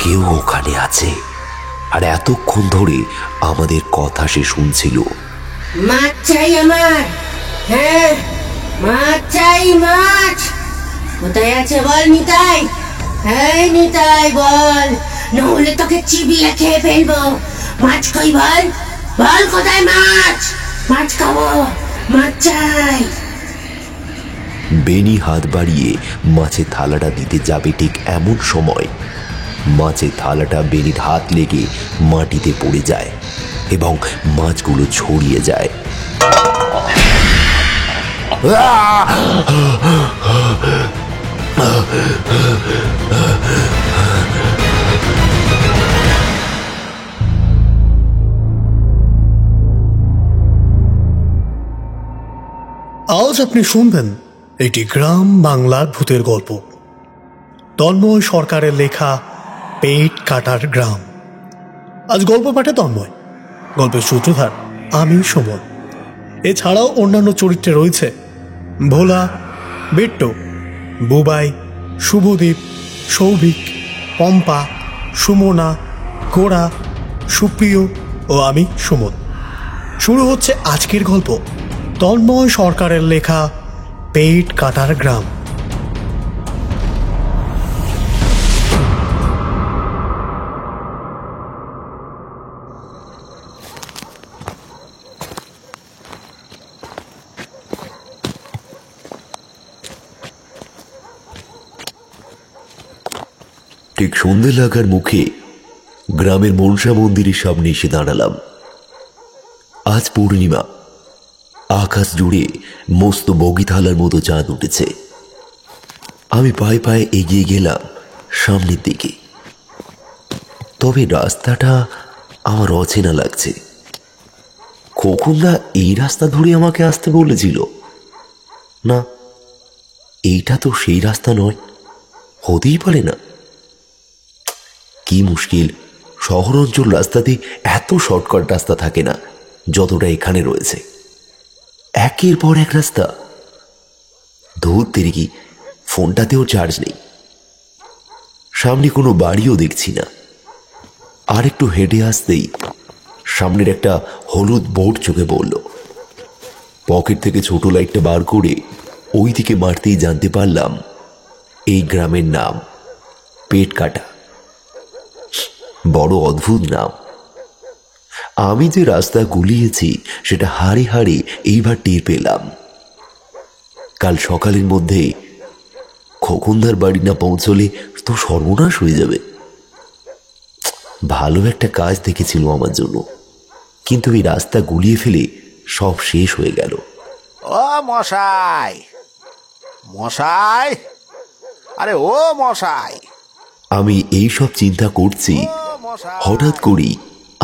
কেউ ওখানে আছে, আর এতক্ষণ ধরে আমাদের কথা সে শুনছিল। মাছ চাই আমার, হ্যাঁ মাছ চাই, মাছ কোথায় আছে বল নিতাই, হ্যাঁ নিতাই বল, নহলে তোকে চিবিয়ে খেয়ে ফেলবো। মাছ কই বল, বল কোথায় মাছ, মাছ খাবো, মাছ চাই। বেনি হাত বাড়িয়ে মাছের থালাটা দিতে যাবে, ঠিক এমন সময় মাছের থালাটা বেনির হাত লেগে মাটিতে পড়ে যায় এবং মাছগুলো ছড়িয়ে যায়। আজ আপনি শুনবেন এটি গ্রাম বাংলার ভূতের গল্প, তন্ময় সরকারের লেখা পেট কাটার গ্রাম। আজ গল্প পাঠে তন্ময়, গল্পের সূত্রধার আমি সুমন। এছাড়াও অন্যান্য চরিত্রে রয়েছে ভোলা, বিট্টু, বুবাই, শুভদীপ, সৌভিক, পম্পা, সুমনা, গোড়া, সুপ্রিয় ও আমি সুমন। শুরু হচ্ছে আজকের গল্প, তন্ময় সরকারের লেখা পেট কাটার গ্রাম। ঠিক সন্ধে লাগার মুখে গ্রামের মনসা মন্দিরের সামনে এসে দাঁড়ালাম। আজ পূর্ণিমা, আকাশ জুড়ে মস্ত বগিথালার মতো চাঁদ উঠেছে। আমি পায়ে পায়ে এগিয়ে গেলাম সামনের দিকে, তবে রাস্তাটা আমার অচেনা লাগছে। খোকনদা এই রাস্তা ধরে আমাকে আসতে বলেছিল না, এইটা তো সেই রাস্তা নয়, হতেই পারে না। কি মুশকিল, শহর অঞ্চল রাস্তাতে এত শর্টকাট রাস্তা থাকে না যতটা এখানে রয়েছে। একের পর এক রাস্তা। ধূর তেরিকি, ফোনটাতেও চার্জ নেই, সামনে কোনো বাড়িও দেখছি না। আর একটু হেঁটে আসতেই সামনের একটা হলুদ বোর্ড চোখে পড়ল। পকেট থেকে ছোট লাইটটা বার করে ওই দিকে মারতেই জানতে পারলাম এই গ্রামের নাম পেট কাটা। বড় অদ্ভুত নাম। আমি যে রাস্তা গুলিয়েছি সেটা হাড়ে হাড়ে এইবার টের পেলাম। কাল সকালের মধ্যে খোকনদার বাড়ি না পৌঁছলে তো সর্বনাশ হয়ে যাবে। ভালো একটা কাজ দেখেছিল আমার জন্য, কিন্তু এই রাস্তা গুলিয়ে ফেলে সব শেষ হয়ে গেল। ও মশাই, মশাই, আরে ও মশাই। আমি এই সব চিন্তা করছি, হঠাৎ করেই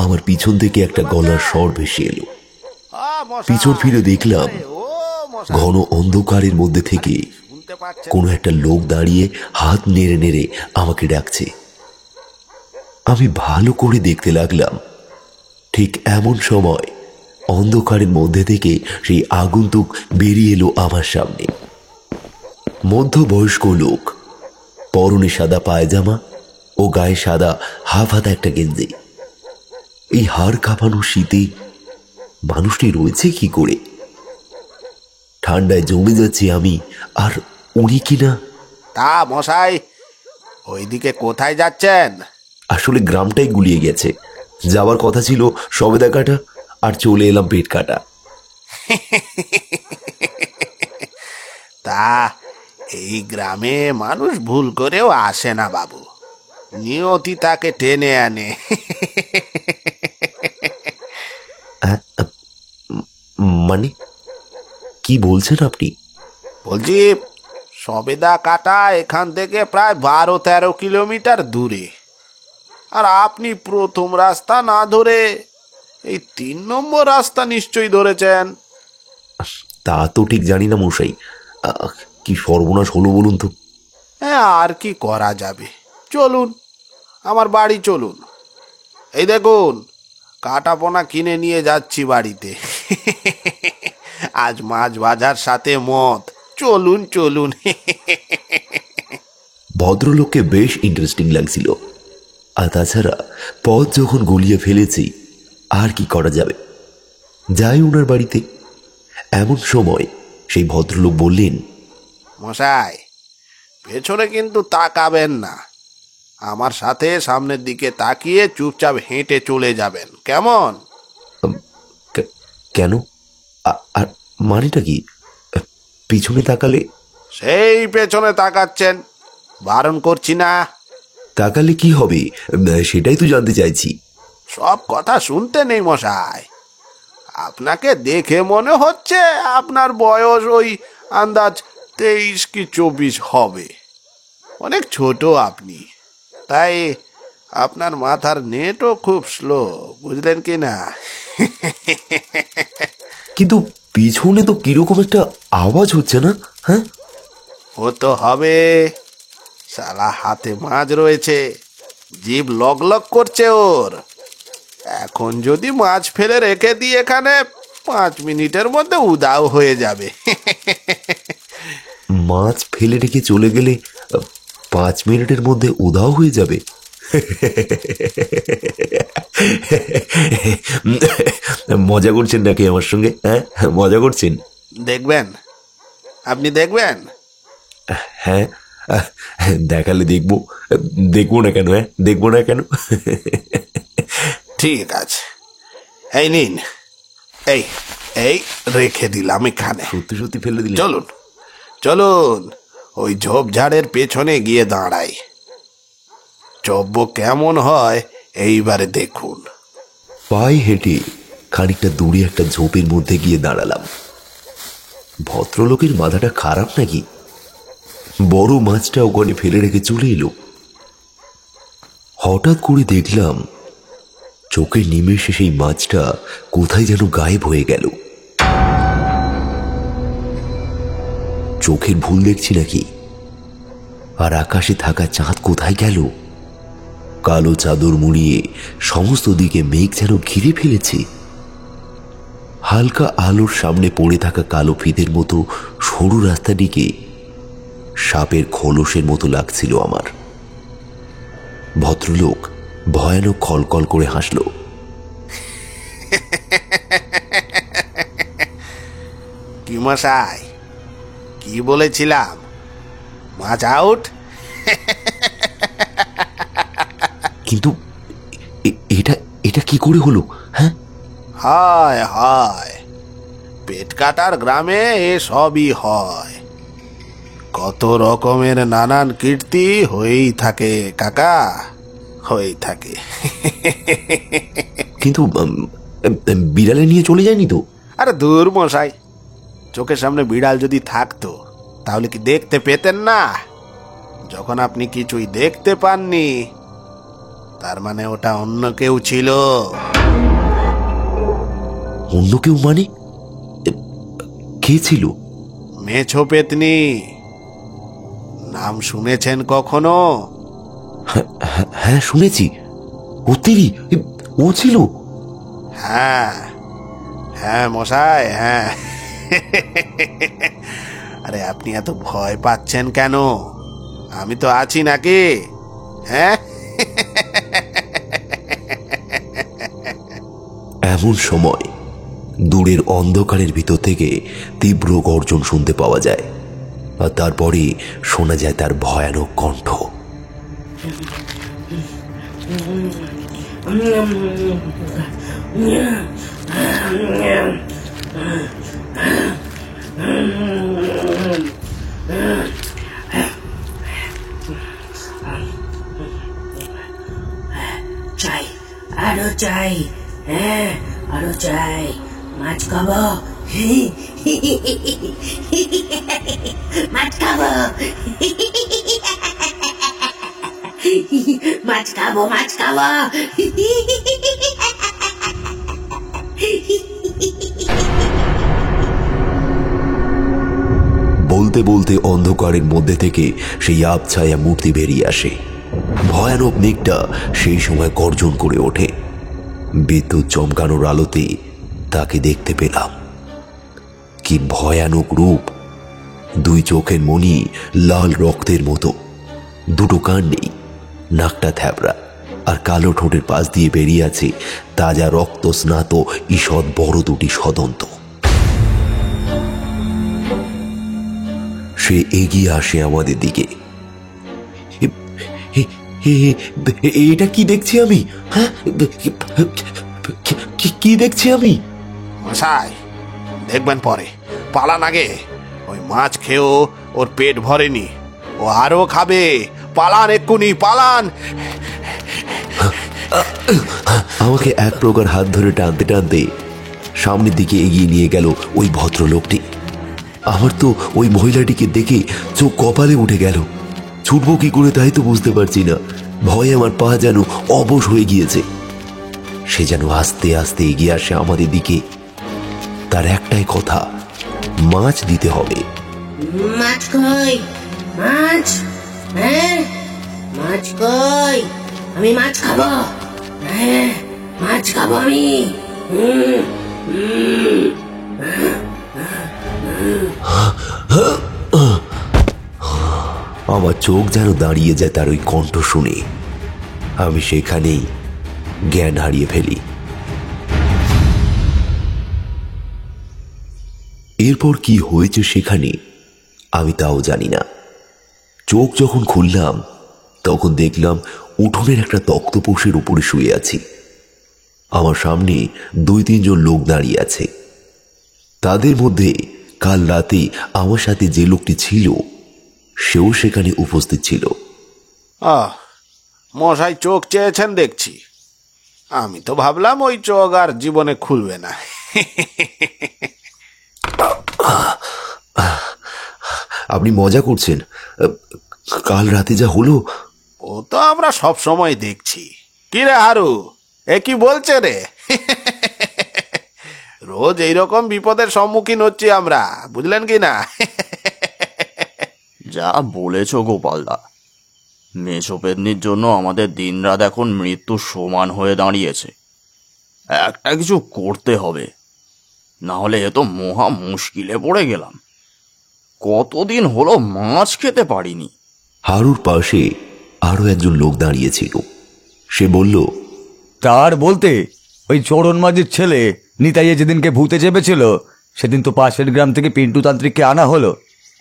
আমার পিছন থেকে একটা গলার স্বর ভেসে এলো। পিছন ফিরে দেখলাম ঘন অন্ধকারের মধ্যে থেকে কোনো একটা লোক দাঁড়িয়ে হাত নেড়ে নেড়ে আমাকে ডাকছে। আমি ভালো করে দেখতে লাগলাম। ঠিক এমন সময় অন্ধকারের মধ্যে থেকে সেই আগন্তুক বেরিয়ে এলো আমার সামনে। মধ্যবয়স্ক লোক, পরনে সাদা পায়জামা ও গায়ে সাদা হাফ হাতা একটা গেঞ্জি। এই হাড় কাঁপানো শীতে মানুষটি রয়েছে কি করে? ঠান্ডায় জমে যাচ্ছি আমি, আর উনি কিনা। তা মশাই, ওইদিকে কোথায় যাচ্ছেন? আসলে গ্রামটাই গুলিয়ে গেছে, যাওয়ার কথা ছিল সবেদা কাটা, আর চলে এলাম পেট কাটা। তা এই গ্রামে মানুষ ভুল করেও আসে না বাবু, নিয়তি তাকে টেনে আনে। মানে কি বলছেন আপনি? বলছি, সবেদা কাটা এখান থেকে প্রায় 12-13 কিলোমিটার দূরে, আর আপনি প্রথম রাস্তা না ধরে এই 3 নম্বর রাস্তা নিশ্চয়ই ধরেছেন। তা তো ঠিক জানি না মশাই, কি সর্বনাশ হলো বলুন তো। হ্যাঁ, আর কি করা যাবে, চলুন আমার বাড়ি চলুন। এই দেখুন, কাটাপোনা কিনে নিয়ে যাচ্ছি বাড়িতে। আজ মাছ ভাজার সাথে মদ, চলুন চলুন। ভদ্রলোককে বেশ ইন্টারেস্টিং লাগছিল। আর তাছাড়া পথ যখন গলিয়ে ফেলেছি, আর কি করা যাবে, যাই ওনার বাড়িতে। এমন সময় সেই ভদ্রলোক বললেন, মশাই, পেছনে কিন্তু তাকাবেন না। আমার সাথে সামনের দিকে তাকিয়ে চুপচাপ হেঁটে চলে যাবেন, কেমন? কেন? আর মানেটা কি? পিছনে তাকালে? সেই পেছনে তাকাচ্ছেন, বারণ করছি না। তাকালে কি হবে সেটাই তো জানতে চাইছি। সব কথা শুনতে নেই মশাই। আপনাকে দেখে মনে হচ্ছে আপনার বয়স ওই আন্দাজ 23 কি 24 হবে। অনেক ছোট আপনি, তাই আপনার মাথার নেটও খুব স্লো, বুঝলেন কি না? কিন্তু পিছনে তো কিরকম একটা আওয়াজ হচ্ছে না? হ্যাঁ, ও তো হবে, শালা হাতে মাছ রয়েছে, জিভ লক লক করছে ওর। এখন যদি মাছ ফেলে রেখে দিই এখানে, 5 মিনিটের মধ্যে উদাও হয়ে যাবে। মাছ ফেলে রেখে চলে গেলে 5 মিনিটের মধ্যে উধাও হয়ে যাবে? মজা করছেন নাকি আমার সঙ্গে? হ্যাঁ, মজা করছেন? দেখবেন, আপনি দেখবেন। হ্যাঁ, দেখালে দেখবো। দেখবো না কেন? হ্যাঁ, দেখবো না কেন? ঠিক আছে, এই নিন, এই এই রেখে দিলাম এখানে। সত্যি সত্যি ফেলে দিলে? চলুন চলুন, ওই ঝোপঝাড়ের পেছনে গিয়ে দাঁড়াই। চব্য কেমন হয় এইবারে দেখুন। পায়ে হেঁটে খানিকটা দূরে একটা ঝোপের মধ্যে গিয়ে দাঁড়ালাম। ভদ্রলোকের মাথাটা খারাপ নাকি? বড় মাছটা ওখানে ফেলে রেখে চলে এলো। হঠাৎ করে দেখলাম চোখের নিমেষে সেই মাছটা কোথায় যেন গায়েব হয়ে গেল। চোখের ভুল দেখছি নাকি? আর আকাশে থাকা চাঁদ কোথায় গেল? কালো চাদর মুড়িয়ে সমস্ত দিকে মেঘ যেন ঘিরে ফেলেছে। হালকা আলোর সামনে পড়ে থাকা কালো ফিতের মতো সরু রাস্তাটিকে সাপের খোলসের মতো লাগছিল আমার। ভদ্রলোক ভয়ানক খলকল করে হাসল। কি মশাই, কি বলেছিলাম? মাছ আউট। কিন্তু এটা এটা কি করে হলো? হ্যাঁ, হয় হয়, পেট কাটার গ্রামে এ সবই হয়। কত রকমের নানান কীর্তি হয়েই থাকে কাকা, হয়েই থাকে। কিন্তু বিড়ালে নিয়ে চলে যায়নি তো? আরে দূর মশাই, চোখের সামনে বিড়াল যদি থাকতো তাহলে কি দেখতে পেতেন না? যখন আপনি কিছুই দেখতে পাননি, তার মানে ওটা অন্য কেউ ছিল। অন্য কেউ মানে? কে ছিল? মেছো পেতনি, নাম শুনেছেন কখনো? হ্যাঁ, শুনেছি। ও তেরি, ও ছিল? হ্যাঁ হ্যাঁ মশাই, হ্যাঁ। আরে আপনি এত ভয় পাচ্ছেন কেন? আমি তো আছি নাকি? হ্যাঁ। এমন সময় দূরের অন্ধকারের ভিতর থেকে তীব্র গর্জন শুনতে পাওয়া যায়, আর তারপরে শোনা যায় তার ভয়ানক কণ্ঠ। চাই, আরো চাই, হ্যাঁ আরো চাই। মাছ খাবো, মাছ খাবো, মাছ খাবো, মাছ খাবো। বলতে বলতে অন্ধকারের মধ্যে থেকে সেই আবছায়া মূর্তি বেরিয়ে আসে। ভয়ানক মেঘটা সেই সময় গর্জন করে ওঠে। বিদ্যুৎ চমকানোর আলোতে তাকে দেখতে পেলাম। কি ভয়ানক রূপ! 2 চোখের মণি লাল রক্তের মতো, 2 কান নেই, নাকটা থ্যাবড়া, আর কালো ঠোঁটের পাশ দিয়ে বেরিয়ে আছে তাজা রক্ত স্নাত ঈষৎ বড় দুটি সদন্ত। সে এগিয়ে আসে আমাদের দিকে। এটা কি দেখছি আমি? হ্যাঁ, কি দেখছি আমি? মশাই, দেখবেন পরে, পালান আগে। ওই মাছ খেয়েও ওর পেট ভরেনি, ও আরো খাবে। পালান, এক্ষুনি পালান। আমাকে এক প্রকার হাত ধরে টানতে টানতে সামনের দিকে এগিয়ে নিয়ে গেল ওই ভদ্রলোকটি। আমার তো ওই মহিলাটিকে দেখে চোখ কপালে উঠে গেল। ছুটবো কি করে তাই তো বুঝতে পারছি না। ভয়ে আমার পা যেন অবশ হয়ে গিয়েছে। সে যেন আস্তে আস্তে এগিয়ে আসে আমাদের দিকে। তার একটাই কথা, মাছ দিতে হবে। মাছ কই? মাছ? হ্যাঁ, মাছ কই? আমি মাছ খাবো। হ্যাঁ, মাছ খাবো আমি। আমার চোখ যেন দাঁড়িয়ে যায় তার ওই কণ্ঠ শুনে। আমি সেখানেই জ্ঞান হারিয়ে ফেলি। এরপর কি হয়েছে সেখানে আমি তাও জানি না। চোখ যখন খুললাম তখন দেখলাম উঠোনের একটা তক্তপোষের উপরে শুয়ে আছি। আমার সামনে 2-3 জন লোক দাঁড়িয়ে আছে। তাদের মধ্যে কাল রাতে আমার সাথে যে লোকটি ছিল সেও সেখানে উপস্থিত ছিল। মশাই চোখ চেয়েছেন দেখছি। আমি তো ভাবলাম ওই চোখ আর জীবনে খুলবে না। আপনি মজা করছেন? কাল রাতে যা হলো। ও তো আমরা সব সময় দেখছি। কি রে হারু, এ কি বলছে রে? রোজ এইরকম বিপদের সম্মুখীন হচ্ছি আমরা, বুঝলেন কি না? যা বলেছ গোপালদা, মেছো পেতনির জন্য আমাদের দিনরাত এখন মৃত্যুর সমান হয়ে দাঁড়িয়েছে। একটা কিছু করতে হবে, না হলে এ তো মহা মুশকিলে পড়ে গেলাম। কতদিন হলো মাছ খেতে পারিনি। হারুর পাশে আরো একজন লোক দাঁড়িয়েছিল। সে বলল, তার বলতে ওই চোরন মাঝির ছেলে নিতাইয়ে যেদিনকে ভূতে চেপেছিল সেদিন তো পাশের গ্রাম থেকে পিন্টু তান্ত্রিককে আনা হলো।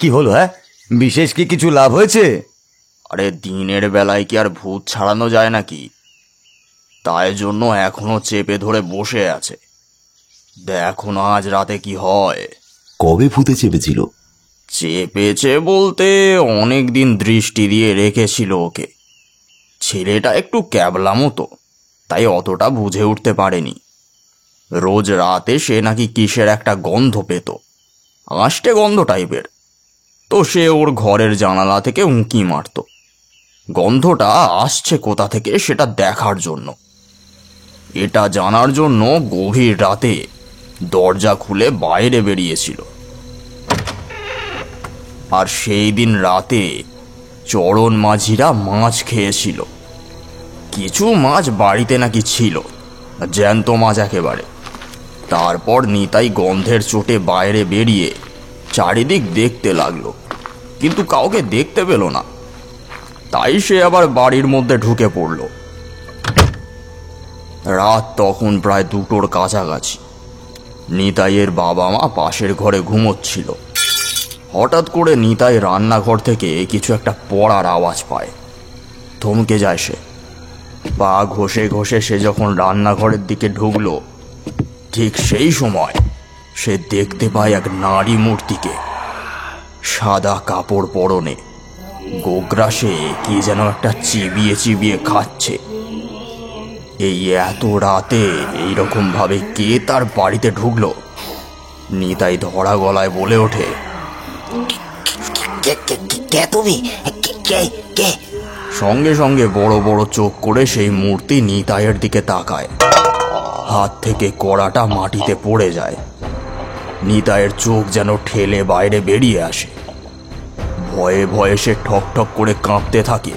কি হলো? হ্যাঁ, বিশেষ কি কিছু লাভ হয়েছে? আরে দিনের বেলায় কি আর ভূত ছাড়ানো যায় নাকি? তাই জন্য এখনো চেপে ধরে বসে আছে। দেখো না আজ রাতে কি হয়। কবে ভূতে চেপেছিল? চেপেছে বলতে অনেক দিন দৃষ্টি দিয়ে রেখেছিল ওকে। ছেলেটা একটু ক্যাবলা মতো, তাই অতটা বুঝে উঠতে পারেনি। রোজ রাতে সে নাকি কিসের একটা গন্ধ পেত, আষ্টে গন্ধ টাইপের। তো সে ওর ঘরের জানালা থেকে উঁকি মারত, গন্ধটা আসছে কোথা থেকে সেটা দেখার জন্য। এটা জানার জন্য গভীর রাতে দরজা খুলে বাইরে বেরিয়েছিল। আর সেই দিন রাতে চরণ মাঝিরা মাছ খেয়েছিল। কিছু মাছ বাড়িতে নাকি ছিল, জ্যান্ত মাছ একেবারে। তারপর নিতাই গন্ধের চোটে বাইরে বেরিয়ে চারিদিক দেখতে লাগলো, কিন্তু কাউকে দেখতে পেল না। তাই সে আবার বাড়ির মধ্যে ঢুকে পড়ল। রাত তখন প্রায় 2টোর কাছাকাছি। নিতাইয়ের বাবা মা পাশের ঘরে ঘুমোচ্ছিল। হঠাৎ করে নিতাই রান্নাঘর থেকে কিছু একটা পড়ার আওয়াজ পায়। থমকে যায় সে। পা ঘষে ঘষে সে যখন রান্নাঘরের দিকে ঢুকলো, ঠিক সেই সময় সে দেখতে পায় এক নারী মূর্তিকে, সাদা কাপড় পরনে, গোগ্রাসে কি যেন একটা চিবিয়ে চিবিয়ে খাচ্ছে। এই এত রাতে এইরকম ভাবে কে তার বাড়িতে ঢুকলো? নিতাই ধরা গলায় বলে ওঠে, কে তুমি? কে? সঙ্গে সঙ্গে বড় বড় চোখ করে সেই মূর্তি নিতাইয়ের দিকে তাকায়। হাত থেকে কড়াটা মাটিতে পড়ে যায়। নিতাইয়ের চোখ যেন ঠেলে বাইরে বেরিয়ে আসে। ভয়ে ভয়ে সে ঠক ঠক করে কাঁপতে থাকে।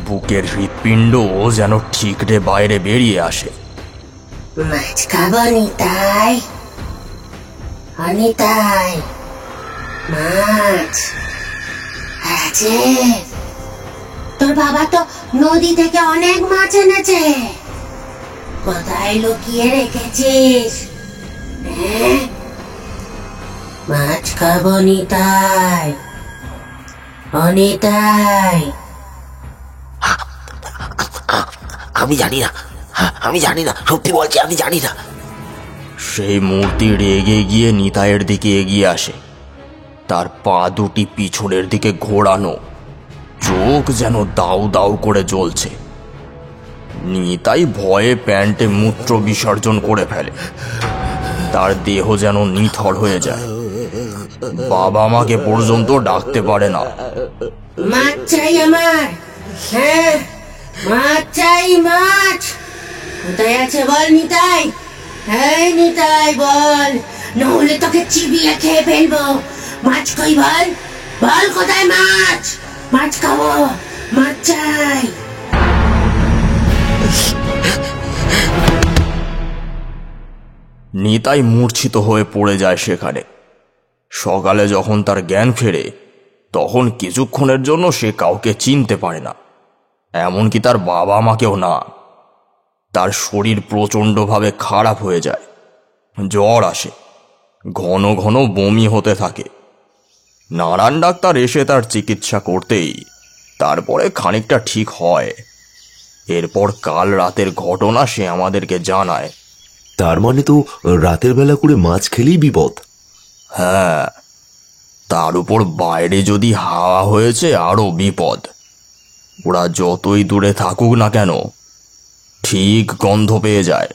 বুকের হৃৎপিণ্ড যেন ঠিকরে বাইরে বেরিয়ে আসে। মাছ খাবো নিতাই? নিতাই, মাছ আছে? তোর বাবা তো নদী থেকে অনেক মাছ এনেছে। কোথায় লুকিয়ে রেখেছিস? হ্যাঁ? মাছ খাবো নিতাই, অনিতাই। আমি জানি না, আমি জানি না, সত্যি বলছি আমি জানি না। সেই মূর্তি রেগে গিয়ে নিতাইয়ের দিকে এগিয়ে আসে। তার পা দুটি পিছনের দিকে ঘোরানো, চোখ যেন দাউ দাউ করে জ্বলছে। নিতাই ভয়ে প্যান্টে মূত্র বিসর্জন করে ফেলে। তার দেহ যেন নিথর হয়ে যায়। বাবা মাকে পর্যন্ত ডাকতে পারে না। মাছ চাই আমার, হ্যাঁ মাছ চাই, মাছ কোথায় আছে বল নিতাই। হ্যাঁ নিতাই বল, নহলে তোকে চিবিয়ে খেয়ে ফেলবো। মাছ কই বল, বল কোথায় মাছ? মাছ খাবো, মাছ চাই। নিতাই মূর্ছিত হয়ে পড়ে যায় সেখানে। সকালে যখন তার জ্ঞান ফেরে, তখন কিছুক্ষণের জন্য সে কাউকে চিনতে পারে না, এমনকি তার বাবা মাকেও না। তার শরীর প্রচণ্ডভাবে খারাপ হয়ে যায়, জ্বর আসে, ঘন ঘন বমি হতে থাকে। নারায়ণ ডাক্তার এসে তার চিকিৎসা করতেই তারপরে খানিকটা ঠিক হয়। এরপর কাল রাতের ঘটনা সে আমাদেরকে জানায়। তার মানে তো রাতের বেলা করে মাছ খেলেই বিপদ। হ্যাঁ, তার উপর বাইরে যদি হাওয়া হয়েছে আরো বিপদ। ওরা যতই দূরে থাকুক না কেন, ঠিক গন্ধ পেয়ে যায়,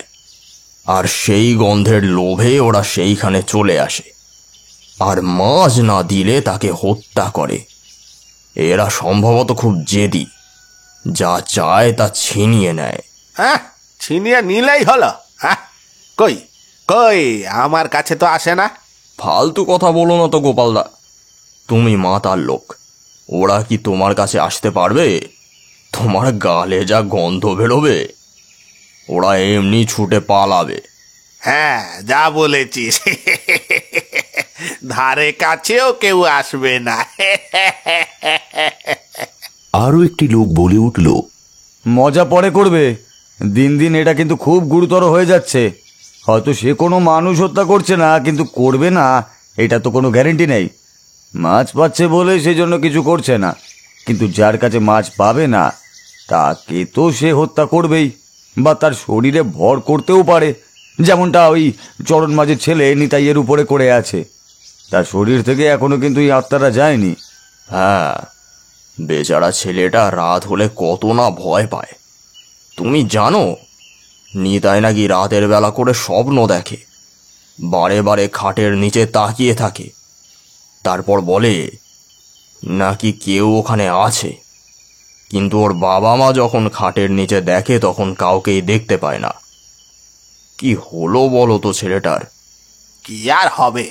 আর সেই গন্ধের লোভে ওরা সেইখানে চলে আসে, আর মাছ না দিলে তাকে হত্যা করে। এরা সম্ভবত খুব জেদি, যা চায় তা ছিনিয়ে নেয়। হ্যাঁ, ছিনিয়ে নিলেই হলো। হ্যাঁ, কই কই আমার কাছে তো আসে না। ফালতু কথা বলো না তো গোপালদা, তুমি মাতার লোক। ওরা কি তোমার কাছে আসতে পারবে? তোমার গালে যা গন্ধ বেরোবে, ওরা এমনি ছুটে পালাবে। হ্যাঁ, যা বলেছিস, ধারে কাছেও কেউ আসবে না। আরো একটি লোক বলে উঠল, মজা পরে করবে, দিন দিন এটা কিন্তু খুব গুরুতর হয়ে যাচ্ছে। হয়তো সে কোনো মানুষ হত্যা করছে না, কিন্তু করবে না এটা তো কোনো গ্যারেন্টি নেই। মাছ পাচ্ছে বলে সেই জন্য কিছু করছে না, কিন্তু যার কাছে মাছ পাবে না তাকে তো সে হত্যা করবেই, বা তার শরীরে ভর করতেও পারে। যেমনটা ওই চরণ মাঝির ছেলে নিতাইয়ের উপরে করে আছে, তার শরীর থেকে এখনো কিন্তু এই আত্মাটা যায়নি। হ্যাঁ, বেচারা ছেলেটা রাত হলে কত না ভয় পায়। তুমি জানো, নিতাই নাকি রাতের বেলা করে স্বপ্ন দেখে, বারে বারে খাটের নিচে তাকিয়ে থাকে, তারপর বলে নাকি কেউ ওখানে আছে। কিন্তু ওর বাবা মা যখন খাটের নিচে দেখে তখন কাউকেই দেখতে পায় না। কি হলো বলো তো ছেলেটার? কি আর হবে,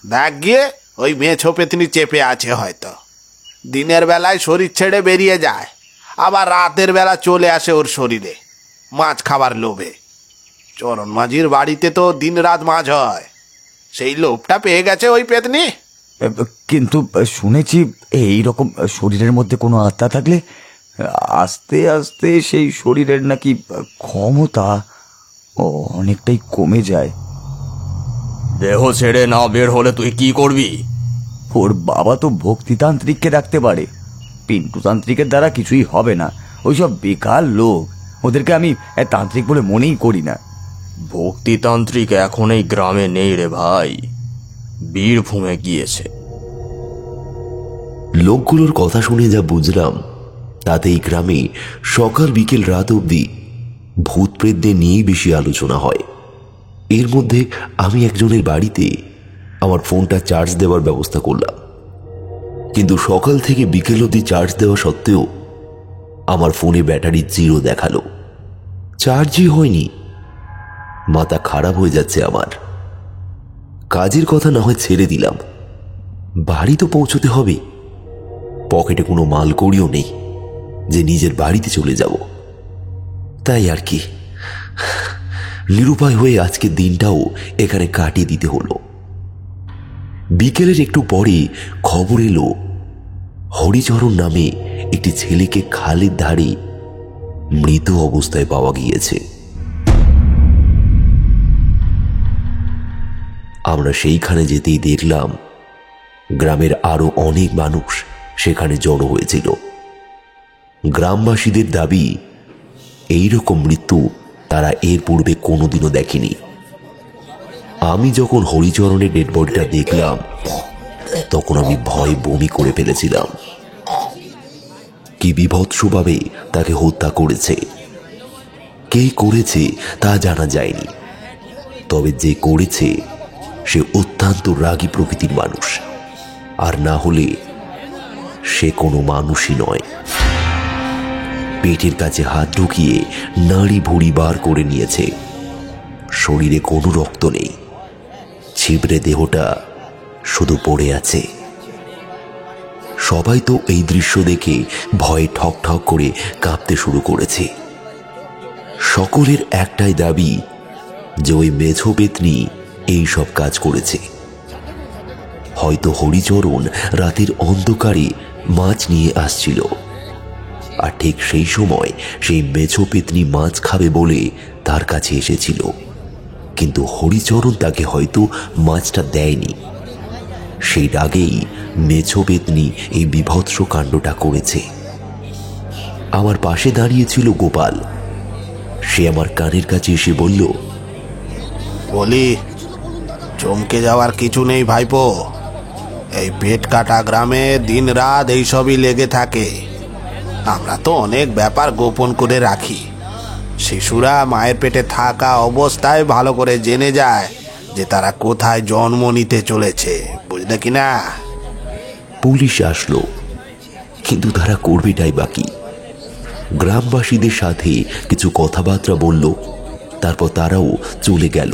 দেখ গিয়ে ওই মেছো পেতনি চেপে আছে হয়তো। দিনের বেলায় শরীর ছেড়ে বেরিয়ে যায়, আবার রাতের বেলা চলে আসে ওর শরীরে মাছ খাবার লোভে। চরণ মাঝির বাড়িতে তো দিন রাত মাছ হয়, সেই লোভটা পেয়ে গেছে ওই পেতনি। কিন্তু শুনেছি এই রকম শরীরের মধ্যে কোনো আত্মা থাকলে আস্তে আস্তে সেই শরীরের নাকি ক্ষমতা অনেকটাই কমে যায়। দেহ ছেড়ে না বের হলে তুই কি করবি? ওর বাবা তো ভক্তিতান্ত্রিককে ডাকতে পারে, পিন্টুতান্ত্রিকের দ্বারা কিছুই হবে না। ওইসব বেকার লোক, ওদেরকে আমি তান্ত্রিক বলে মনেই করি না। ভক্তিতান্ত্রিক এখন এই গ্রামে নেই রে ভাই, বীরভূমে গিয়েছে। লোকগুলোর কথা শুনে যা বুঝলাম তাতে এই গ্রামে সকাল বিকেল রাত অবধি ভূত প্রেতদের নিয়েই বেশি আলোচনা হয়। এর মধ্যে আমি একজনের বাড়িতে আমার ফোনটা চার্জ দেওয়ার ব্যবস্থা করলাম, কিন্তু সকাল থেকে বিকেল অবধি চার্জ দেওয়া সত্ত্বেও আমার ফোনে ব্যাটারি 0 দেখালো, চার্জই হয়নি। মাথা খারাপ হয়ে যাচ্ছে আমার। কাজের কথা না হয় ছেড়ে দিলাম, বাড়ি তো পৌঁছতে হবে। পকেটে কোনো মালকড়িও নেই যে নিজের বাড়িতে চলে যাব। তাই আর কি, নিরুপায় হয়ে আজকের দিনটাও এখানে কাটিয়ে দিতে হলো। বিকেলের একটু পরে খবর এলো হরিচরণ নামে একটি ছেলেকে খালের ধারে মৃত অবস্থায় পাওয়া গিয়েছে। আমরা সেইখানে যেতেই দেখলাম গ্রামের আরো অনেক মানুষ সেখানে জড়ো হয়েছিল। গ্রামবাসীদের দাবি, এইরকম মৃত্যু তারা এর পূর্বে কোনোদিনও দেখেনি। আমি যখন হরিচরণের ডেড বডিটা দেখলাম তখন আমি ভয়ে বমি করে ফেলেছিলাম। কি বিভৎসভাবে তাকে হত্যা করেছে, কে করেছে তা জানা যায়নি। তবে যে করেছে সে অত্যন্ত রাগী প্রকৃতির মানুষ, আর না হলে সে কোনো মানুষই নয়। পেটের কাছে হাত ঢুকিয়ে নাড়ি ভুড়ি বার করে নিয়েছে। শরীরে কোনো রক্ত নেই, ছিবড়ে দেহটা শুধু পড়ে আছে। সবাই তো এই দৃশ্য দেখে ভয়ে ঠক ঠক করে কাঁপতে শুরু করেছে। সকলের একটাই দাবি যে ওই মেছো পেতনি এই সব কাজ করেছে। হয়তো হরিচরণ রাতের অন্ধকারে মাছ নিয়ে আসছিল, আর ঠিক সেই সময় সেই মেছো পেতনি মাছ খাবে বলে তার কাছে এসেছিল, কিন্তু হরিচরণ তাকে হয়তো মাছটা দেয়নি। সেই রাগেই মেছো পেতনি এই বিভৎস কাণ্ডটা করেছে। আমার পাশে দাঁড়িয়েছিল গোপাল। সে আমার কানের কাছে এসে বলল, বলি, চমকে যাওয়ার কিছু নেই ভাইপো। এই পেট কাটা গ্রামে দিন রাত এইসবই লেগে থাকে। আমরা তো অনেক ব্যাপার গোপন করে রাখি। শিশুরা মায়ের পেটে থাকা অবস্থায় ভালো করে জেনে যায় যে তারা কোথায় জন্ম নিতে চলেছে, বুঝলে কিনা? পুলিশ আসলো, কিন্তু তারা করবেটাই বাকি। গ্রামবাসীদের সাথে কিছু কথাবার্তা বলল, তারপর তারাও চলে গেল।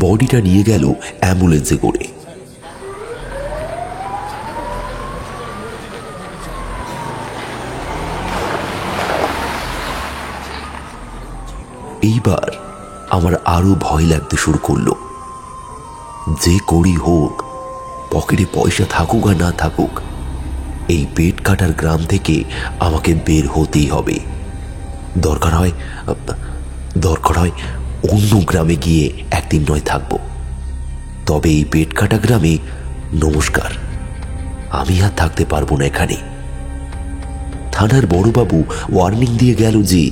বডিটা নিয়ে গেল অ্যাম্বুলেন্সে করে। এইবার আমার আরো ভয় লাগতে শুরু করলো। যে করি হোক, পকেটে পয়সা থাকুক আর না থাকুক, এই পেট কাটার গ্রাম থেকে আমাকে বের হতেই হবে। দরকার হয় অন্য গ্রামে গিয়ে একদিন নয় থাকবো। তবে এই পেট কাটা গ্রামে নমস্কার, আমি আর থাকতে পারবো না এখানে। থানার বড়বাবু ওয়ার্নিং দিয়ে গেল যে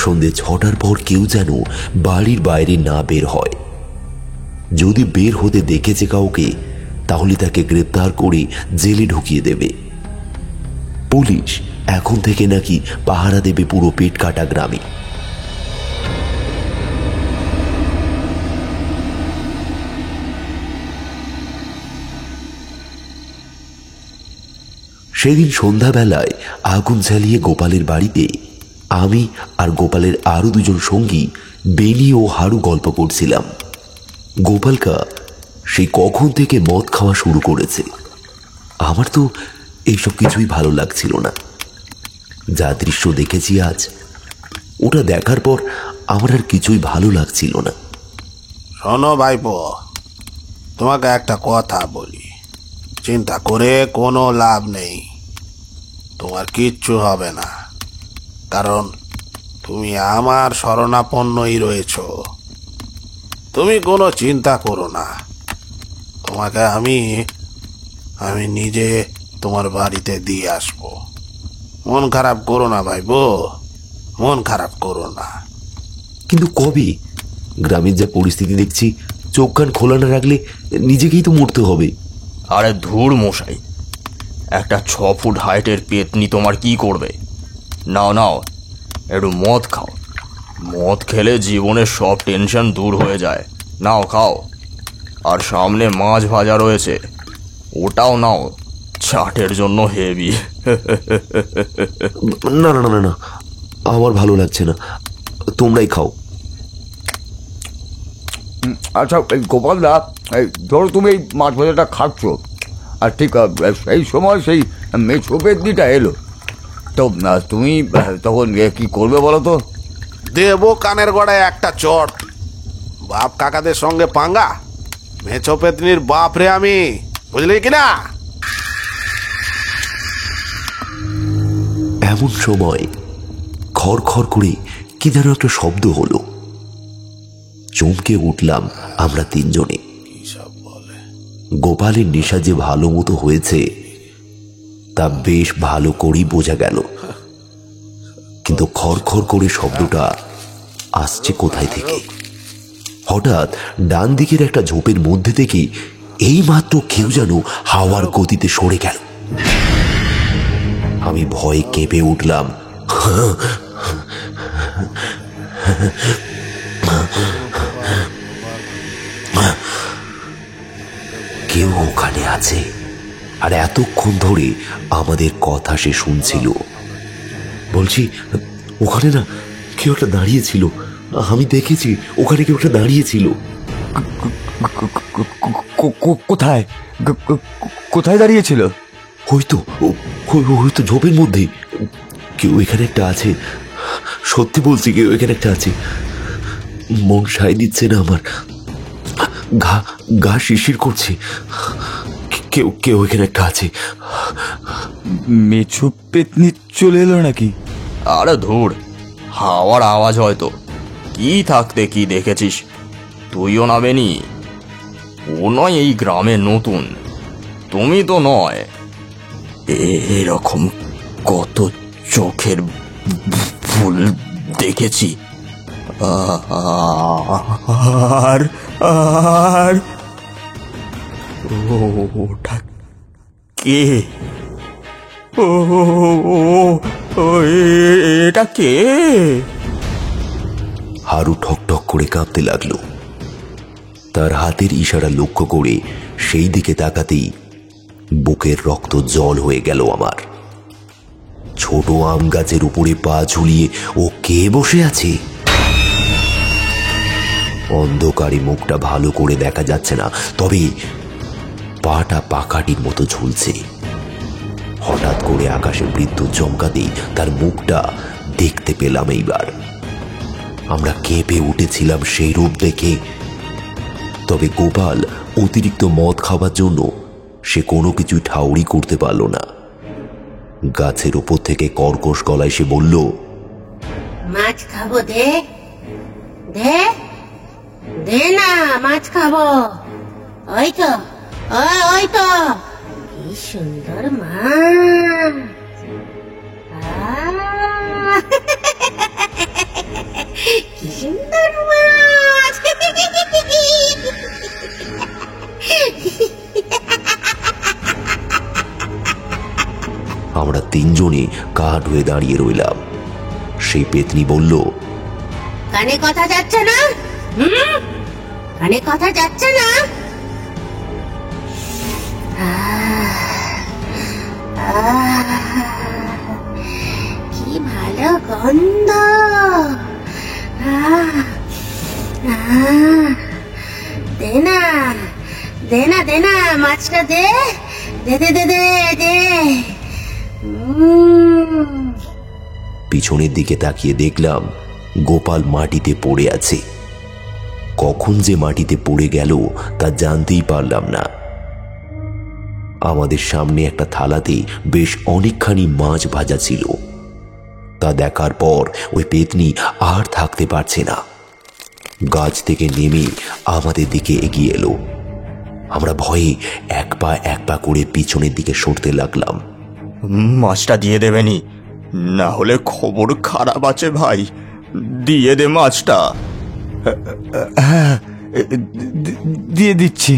সন্ধ্যে 6টার পর কেউ যেন বাড়ির বাইরে না বের হয়। যদি বের হতে দেখেছে কাউকে, তাহলে তাকে গ্রেপ্তার করে জেলে ঢুকিয়ে দেবে। পুলিশ এখন থেকে নাকি পাহারা দেবে পুরো পেট কাটা গ্রামে। সেদিন সন্ধ্যাবেলায় আগুন জ্বালিয়ে গোপালের বাড়িতে আমি আর গোপালের আরো দুজন সঙ্গী বেনি ও হারু গল্প করছিলাম। গোপালকা সেই কখন থেকে মদ খাওয়া শুরু করেছে। আমার তো এইসব কিছুই ভালো লাগছিল না। যা দৃশ্য দেখেছি আজ, ওটা দেখার পর আমার আর কিছুই ভালো লাগছিল না। শোনো ভাইপো, তোমাকে একটা কথা বলি, চিন্তা করে কোনো লাভ নেই। তোমার কিচ্ছু হবে না, কারণ তুমি আমার শরণাপন্নই রয়েছ। তুমি কোনো চিন্তা করো না। তোমাকে আমি নিজে তোমার বাড়িতে দিয়ে আসবো। মন খারাপ করো না ভাইপো, মন খারাপ করো না। কিন্তু কবে? গ্রামের যা পরিস্থিতি দেখছি, চোখ কান খোলা না রাখলে নিজেকেই তো মরতে হবে। আরে ধুর মশাই, একটা 6 ফুট হাইটের পেতনি তোমার কি করবে? নাও নাও, একটু মদ খাও। মদ খেলে জীবনের সব টেনশন দূর হয়ে যায়। নাও খাও। আর সামনে মাছ ভাজা রয়েছে, ওটাও নাও, চাটের জন্য হেভি। না না না না, আমার ভালো লাগছে না, তোমরাই খাও। আচ্ছা গোপাল দা, ধরো তুমি এই মাছ ভাজাটা খাচ্ছ, আর ঠিক সেই সময় সেই মেছো পেতনিটা এলো, তো তুমি তখন কি করবে বলো তো? দেবো কানের গড়ায় একটা চট। বাপ কাকাদের সঙ্গে পাঙ্গা, মেছো পেতনির বাপ রে আমি, বুঝলি কিনা? এমন সময় খড়খড় করে কি যেন একটা শব্দ হলো। চমকে উঠলাম আমরা তিনজনে। গোপালের নেশা যে ভালো মতো হয়েছে তা বেশ ভালো করেই বোঝা গেল, কিন্তু খড়খড় করে শব্দটা আসছে কোথায় থেকে? হঠাৎ ডান দিকের একটা ঝোপের মধ্যে থেকে এই মাত্র কেউ যেন হাওয়ার গতিতে সরে গেল। আমি ভয়ে কেঁপে উঠলাম। কেউ ওখানে আছে, আর এতক্ষণ ধরে আমাদের কথা সে শুনছিল। বলছি, ওখানে না কেউ একটা দাঁড়িয়েছিল, আমি দেখেছি ওখানে কেউ একটা দাঁড়িয়েছিল। কোথায় কোথায় দাঁড়িয়েছিল? হয়তো ঝোপের মধ্যে কেউ এখানে একটা আছে, সত্যি বলছি কেউ এখানে একটা আছে। মন সায় দিচ্ছে না আমার, গা শিরশির করছে। কেউ এখানে একটা আছে। মেছু পেতনি চলে এলো নাকি? আরে ধুর, হাওয়ার আওয়াজ হয়তো। কি থাকতে কি দেখেছিস? তুইও না বেনি? ও নয় এই গ্রামে নতুন, তুমি তো নয়। এরকম কত চোখের ফুল দেখেছি। আর আর ওটা কে? এটা কে? হারু ঠক ঠক করে কাঁপতে লাগলো। তার হাতের ইশারা লক্ষ্য করে সেই দিকে তাকাতেই বুকের রক্ত জল হয়ে গেল আমার। ছোট আম গাছের উপরে পা ঝুলিয়ে ও কে বসে আছে? অন্ধকারে মুখটা ভালো করে দেখা যাচ্ছে না, তবে পাটা পাকাটির মতো ঝুলছে। হঠাৎ করে আকাশে বিদ্যুৎ চমকাতেই তার মুখটা দেখতে পেলাম। এইবার আমরা কেঁপে উঠেছিলাম সেই রূপ দেখে। তবে গোপাল অতিরিক্ত মদ খাওয়ার জন্য সে কোনো কিছু ঠাউরি করতে পারল না। গাছের উপর থেকে কর্কশ গলায় সে বলল, মাছ খাবো, দে দে দে না, মাছ খাবো। ওই তো ওই তো, কি সুন্দর মাছ। কি সুন্দর মাছ। আমরা তিনজনে কাঠ হয়ে দাঁড়িয়ে রইলাম। সেই পেতনি বলল, কানে কথা যাচ্ছে না? কানে কথা যাচ্ছে না? কি ভালো গন্ধ। দে না দে না দে না, মাছটা দে দে দে দে দে দে। পিছনের দিকে তাকিয়ে দেখলাম গোপাল মাটিতে পড়ে আছে। কখন যে মাটিতে পড়ে গেল তা জানতেই পারলাম না। আমাদের সামনে একটা থালাতে বেশ অনেকখানি মাছ ভাজা ছিল। তা দেখার পর ওই পেতনি আর থাকতে পারছে না, গাছ থেকে নেমে আমাদের দিকে এগিয়ে এলো। আমরা ভয়ে এক পা করে পিছনের দিকে সরতে লাগলাম। মাছটা দিয়ে দেবেনি, না হলে খবর খারাপ আছে ভাই। দিয়ে দে মাছটা। হ্যাঁ, দিয়ে দিচ্ছি।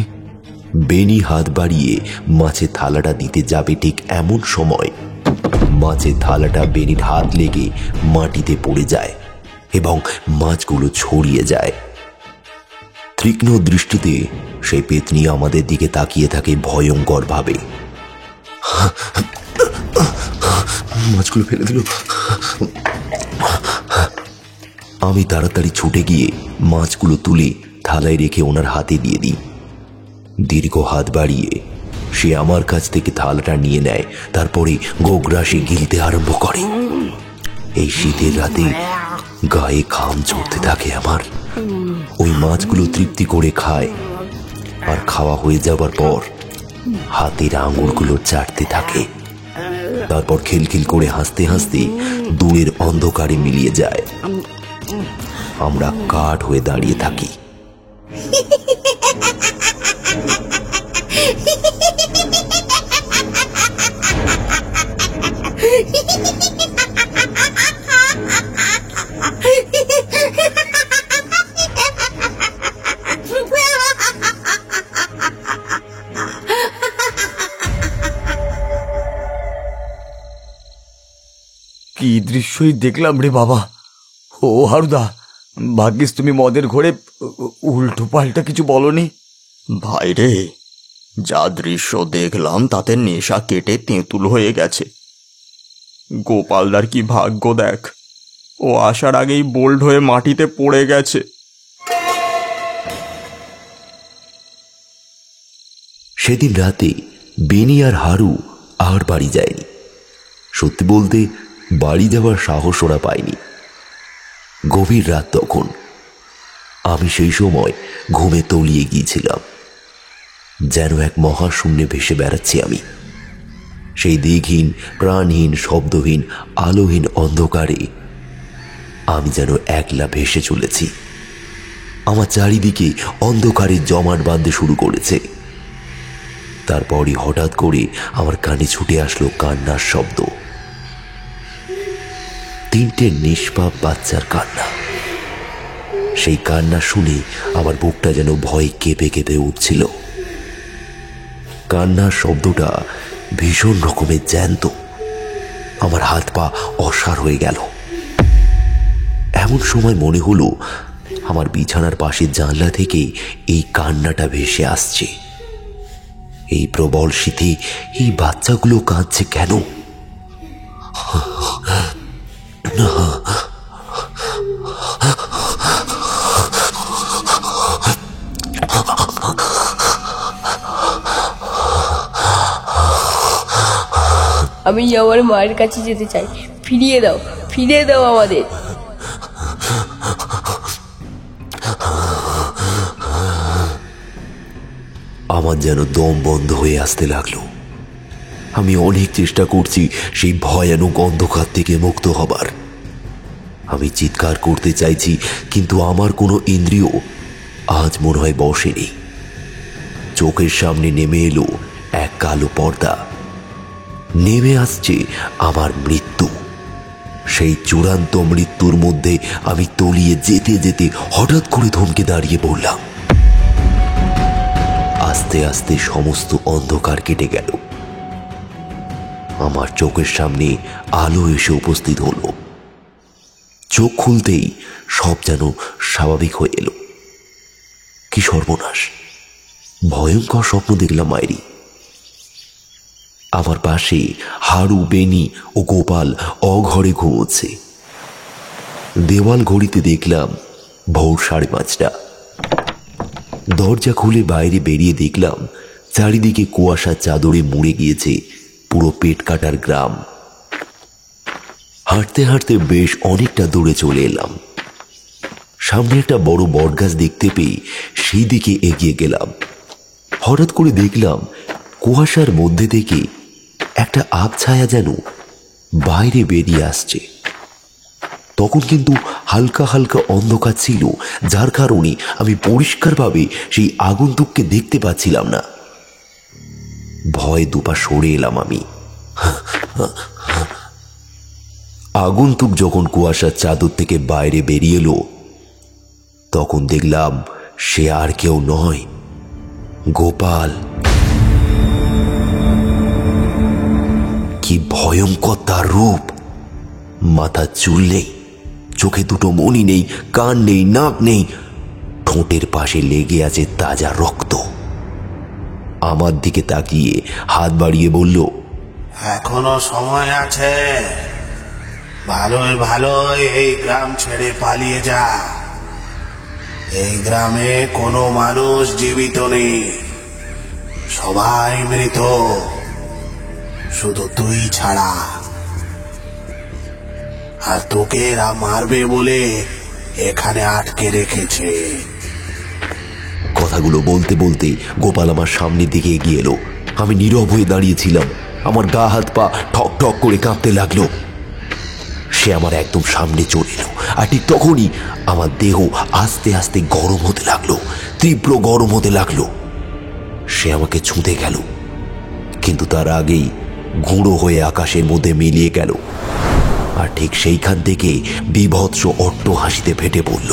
বেনি হাত বাড়িয়ে মাছের থালাটা দিতে যাবে, ঠিক এমন সময় মাছের থালাটা বেনির হাত লেগে মাটিতে পড়ে যায় এবং মাছগুলো ছড়িয়ে যায়। তীক্ষ্ণ দৃষ্টিতে সেই পেতনি আমাদের দিকে তাকিয়ে থাকে ভয়ঙ্কর ভাবে। মাছগুলো ফেলে দিল। আমি তাড়াতাড়ি ছুটে গিয়ে মাছগুলো তুলে থালায় রেখে ওনার হাতে দিয়ে দিই। দীর্ঘ হাত বাড়িয়ে সে আমার কাছ থেকে থালাটা নিয়ে নেয়, তারপরে গোগ্রাসে গিলতে আরম্ভ করে। এই শীতের রাতে গায়ে ঘাম ঝরতে থাকে আমার। ওই মাছগুলো তৃপ্তি করে খায়, আর খাওয়া হয়ে যাবার পর হাতের আঙুলগুলো চাটতে থাকে। তারপর খিলখিল করে হাসতে হাসতে দূরের অন্ধকারে মিলিয়ে যায়। আমরা কাঠ হয়ে দাঁড়িয়ে থাকি। কি দৃশ্যই দেখলাম রে বাবা। ও হারুদা, ভাগ্যিস তুমি মদের ঘরে উল্টো পাল্টা কিছু বলনি। ভাই রে, যা দৃশ্য দেখলাম তাতে নেশা কেটে তেঁতুল হয়ে গেছে। গোপালদার কি ভাগ্য দেখ, ও আসার আগেই বোল্ড হয়ে মাটিতে পড়ে গেছে। সেদিন রাতে বেনি আর হারু আর বাড়ি যায়নি। সত্যি বলতে বাড়ি যাওয়ার সাহস ওরা পায়নি। গভীর রাত তখন। আমি সেই সময় ঘুমে তলিয়ে গিয়েছিলাম। যেন এক মহাশূন্যে ভেসে বেড়াচ্ছি আমি। সেই দিকহীন, প্রাণহীন, শব্দহীন, আলোহীন অন্ধকারে আমি যেন একলা ভেসে চলেছি। আমার চারিদিকে অন্ধকারে জমাট বাঁধতে শুরু করেছে। তারপরই হঠাৎ করে আমার কানে ছুটে আসলো কান্নার শব্দ। 3টে নিষ্পাপ বাচ্চার কান্না। সেই কান্না শুনে আমার বুকটা যেন ভয়ে কেঁপে কেঁপে উঠছিল। কান্নার শব্দটা ভীষণ রকমের জ্যান্ত। আমার হাত পা অসাড় হয়ে গেল। এমন সময় মনে হলো আমার বিছানার পাশের জানলা থেকে এই কান্নাটা ভেসে আসছে। এই প্রবল শীতে এই বাচ্চাগুলো কাঁদছে কেন? আমি আমার মায়ের কাছে যেতে চাই। ফিরিয়ে দাও, ফিরিয়ে দাও আমাদের। আমার যেন দম বন্ধ হয়ে আসতে লাগলো। আমি অনেক চেষ্টা করছি সেই ভয়ানক অন্ধকার থেকে মুক্ত হবার। আমি চিৎকার করতে চাইছি, কিন্তু আমার কোনো ইন্দ্রিয় আজ মনে হয় বসেনি। চোখের সামনে নেমে এলো এক কালো পর্দা। নেমে আসছে আমার মৃত্যু। সেই চূড়ান্ত মৃত্যুর মধ্যে আমি তলিয়ে যেতে যেতে হঠাৎ করে থমকে দাঁড়িয়ে পড়লাম। আস্তে আস্তে সমস্ত অন্ধকার কেটে গেল। আমার চোখের সামনে আলো এসে উপস্থিত হলো। চোখ খুলতেই সব যেন স্বাভাবিক হয়ে এলো। কি সর্বনাশ! ভয়ঙ্কর স্বপ্ন দেখলাম মায়েরি। আমার পাশে হারু, বেনি ও গোপাল অঘরে ঘুমোচ্ছে। দেওয়াল ঘড়িতে দেখলাম ভোর 5:30। দরজা খুলে বাইরে বেরিয়ে দেখলাম চারিদিকে কুয়াশার চাদরে মুড়ে গিয়েছে পুরো পেট কাটার গ্রাম। হাঁটতে হাঁটতে বেশ অনেকটা দূরে চলে এলাম। সামনে একটা বড় বটগাছ দেখতে পেয়ে সেই দিকে এগিয়ে গেলাম। হঠাৎ করে দেখলাম কুয়াশার মধ্যে থেকে একটা আবছায়া যেন বাইরে বেরিয়ে আসছে। তখন কিন্তু হালকা হালকা অন্ধকার ছিল, যার কারণে আমি পরিষ্কারভাবে সেই আগন্তুককে দেখতে পাচ্ছিলাম না। ভয়ে দুপা সরে এলাম আমি। আগন্তুক যখন কুয়াশার চাদর থেকে বাইরে বেরিয়ে এলো, তখন দেখলাম সে আর কেউ নয়, গোপাল। কি ভয়ঙ্কর তার রূপ! মাথার চুল নেই, চোখে দুটো মণি নেই, কান নেই, নাক নেই, ঠোঁটের পাশে লেগে আছে তাজা রক্ত। আমার দিকে তাকিয়ে হাত বাড়িয়ে বলল, এখনো সময় আছে, ভালোই ভালোই এই গ্রাম ছেড়ে পালিয়ে যা। এই গ্রামে কোনো মানুষ জীবিত নেই, সবাই মৃত, শুধু তুই ছাড়া। আর তোকে এরা মারবে বলে এখানে আটকে রেখেছে। কথাগুলো বলতে বলতে গোপাল আমার সামনের দিকে এগিয়ে এলো। আমি নীরব হয়ে দাঁড়িয়েছিলাম। আমার গা হাত পা ঠক ঠক করে কাঁপতে লাগলো। সে আমার একদম সামনে চলে এলো, আর ঠিক তখনই আমার দেহ আস্তে আস্তে গরম হতে লাগলো, তীব্র গরম হতে লাগলো। সে আমাকে ছুঁতে গেল, কিন্তু তার আগেই গুঁড়ো হয়ে আকাশের মধ্যে মিলিয়ে গেল। আর ঠিক সেইখান থেকে বীভৎস অট্ট হাসিতে ফেটে পড়ল।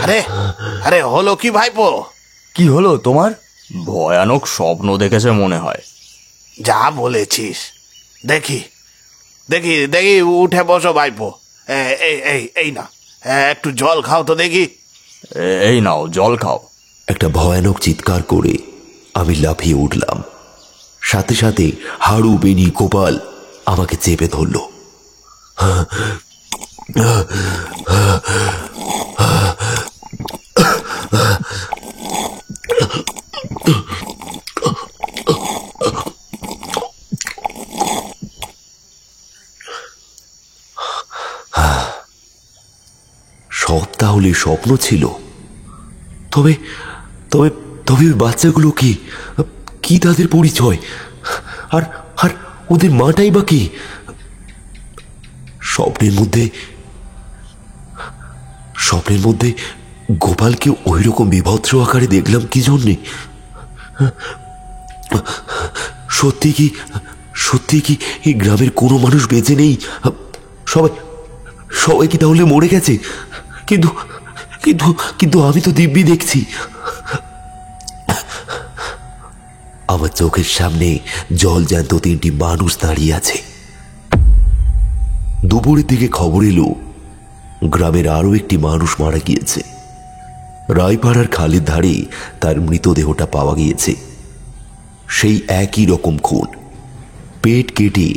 আরে আরে হলো কি ভাইপো? কি হলো তোমার? ভয়ানক স্বপ্ন দেখেছে মনে হয়। যা বলেছিস। দেখি দেখি দেখি, উঠে বসো ভাইপো। এই এই এই না, একটু জল খাও তো দেখি। এই নাও জল খাও। একটা ভয়ানক চিৎকার করে আমি লাফিয়ে উঠলাম। সাথে সাথে হাড়ু বেনি গোপাল আমাকে চেপে ধরল। সব তাহলে স্বপ্ন ছিল। তবে তবে তবে ওই বাচ্চাগুলো কি কি তাদের পরিচয়? আর আর ওদের মাটাই বা কি? স্বপ্নের মধ্যে গোপালকে ওই রকম বিভৎস আকারে দেখলাম কি জন্যে? সত্যি কি এই গ্রামের কোনো মানুষ বেঁচে নেই? সবাই কি তাহলে মরে গেছে? কিন্তু কিন্তু কিন্তু আমি তো দিব্যি দেখছি। আমার চোখের সামনে জলজ্যান্ত 3টি মানুষ দাঁড়িয়ে আছে। দুপুরের দিকে খবর এলো গ্রামের আরো একটি মানুষ মারা গিয়েছে। রায়পাড়ার খালের ধারে তার মৃতদেহটা পাওয়া গিয়েছে। সেই একই রকম খুন, পেট কেটে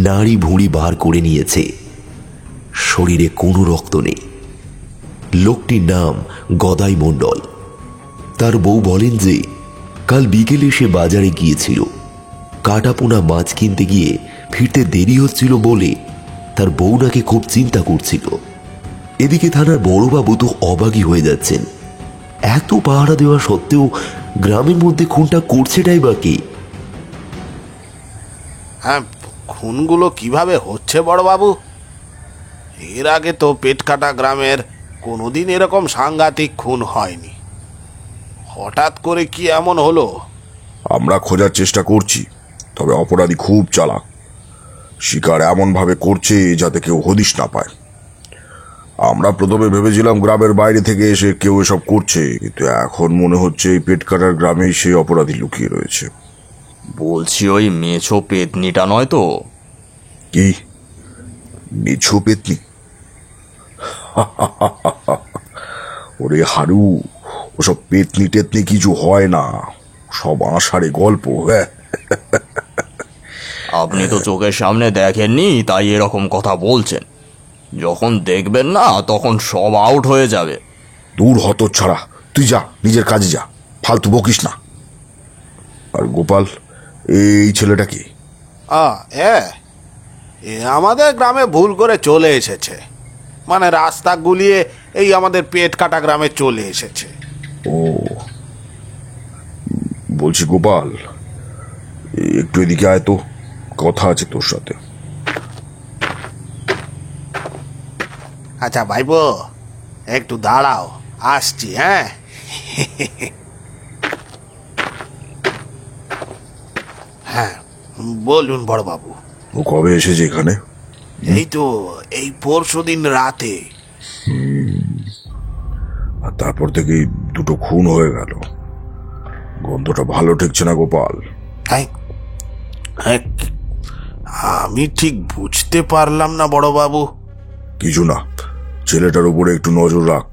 নাড়ি ভুঁড়ি বার করে নিয়েছে, শরীরে কোনো রক্ত নেই। লোকটির নাম গদাই মণ্ডল। তার বউ বলেন যে কাল বিকেলে সে বাজারে গিয়েছিল। কাটাপোনা মাছ কিনতে গিয়ে ফিরতে দেরি হচ্ছিল বলে তার বউ নাকি খুব চিন্তা করছিল। এদিকে থানার বড়বাবু তো অবাগী হয়ে যাচ্ছেন। এত পাহারা দেওয়া সত্ত্বেও গ্রামের মধ্যে খুনটা করছেটাই বা কে? হ্যাঁ, খুনগুলো কিভাবে হচ্ছে বড়বাবু? এর আগে তো পেটকাটা গ্রামের কোনোদিন এরকম সাংঘাতিক খুন হয়নি। হঠাৎ করে কি এমন হলো? আমরা খোঁজার চেষ্টা করছি, তবে অপরাধী খুব চালাক। শিকার এমনভাবে করছে যাতে কেউ হদিশ না পায়। আমরা প্রথমে ভেবেছিলাম গ্রামের বাইরে থেকে এসে কেউ এসব করছে, কিন্তু এখন মনে হচ্ছে এই পেটকাটার গ্রামেই সেই অপরাধী লুকিয়ে রয়েছে। বলছি ওই মেছো পেতনিটা নয় তো? কি মেছো পেতনি? ওরে হারু, ওসব পেতনি টেতনি কিছু হয় না, সব আষাঢ়ে গল্প। হ্যাঁ, আপনি তো চোখের সামনে দেখেননি, তাই এরকম কথা বলছেন। যখন দেখবেন না তখন সব আউট হয়ে যাবে। দূর হতচ্ছাড়া, তুই যা, নিজের কাজে যা, ফালতু বকিস না। আর গোপাল, এই ছেলেটা কি? এ আমাদের গ্রামে ভুল করে চলে এসেছে। মানে রাস্তা গুলিয়ে এই আমাদের পেটকাটা গ্রামে চলে এসেছে। ও, বলছি গোপাল, একটু এদিকে আয় তো, কথা আছে তোর সাথে। আচ্ছা ভাইপো, একটু দাঁড়াও, আসছি। হ্যাঁ, হ্যাঁ বলুন বড়বাবু। ও কবে এসেছে এখানে? এই তো এই পরশুদিন রাতে। আর তারপর থেকেই দুটো খুন হয়ে গেল। গন্ধটা ভালো ঠেকছে না গোপাল। হ্যাঁ, আমি ঠিক বুঝতে পারলাম না বড়বাবু। কিছু না, ছেলেটার উপরে একটু নজর রাখ,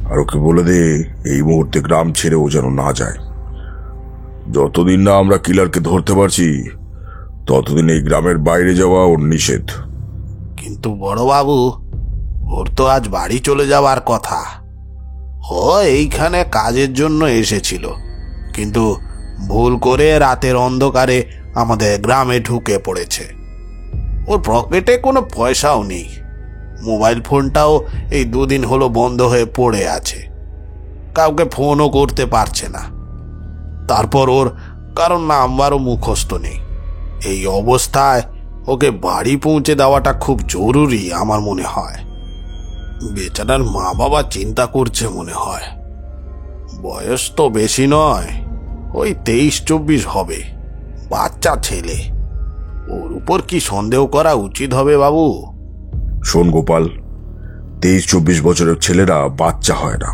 আর ওকে বলে দে এই মুহূর্তে গ্রাম ছেড়ে ও যেন না যায়। যতদিন না আমরা কিলারকে ধরতে পারছি ততদিন এই গ্রামের বাইরে যাওয়া ওর নিষেধ। কিন্তু বড়বাবু, ওর তো আজ বাড়ি চলে যাওয়ার কথা। ও এইখানে কাজের জন্য এসেছিল, কিন্তু ভুল করে রাতের অন্ধকারে আমাদের গ্রামে ঢুকে পড়েছে। ওর পকেটে কোনো পয়সাও নেই, মোবাইল ফোনটাও এই 2 দিন হলো বন্ধ হয়ে পড়ে আছে, কাউকে ফোনও করতে পারছে না। তারপর ওর কারণ নাম্বারও মুখস্থ নেই। এই অবস্থায় ওকে বাড়ি পৌঁছে দেওয়াটা খুব জরুরি আমার মনে হয়। বেচারার মা বাবা চিন্তা করছে মনে হয়। বয়স তো বেশি নয়, ওই 23-24 হবে, বাচ্চা ছেলে। ওর উপর কি সন্দেহ করা উচিত হবে বাবু? শোন গোপাল, 23-24 বছরের ছেলেরা বাচ্চা হয় না।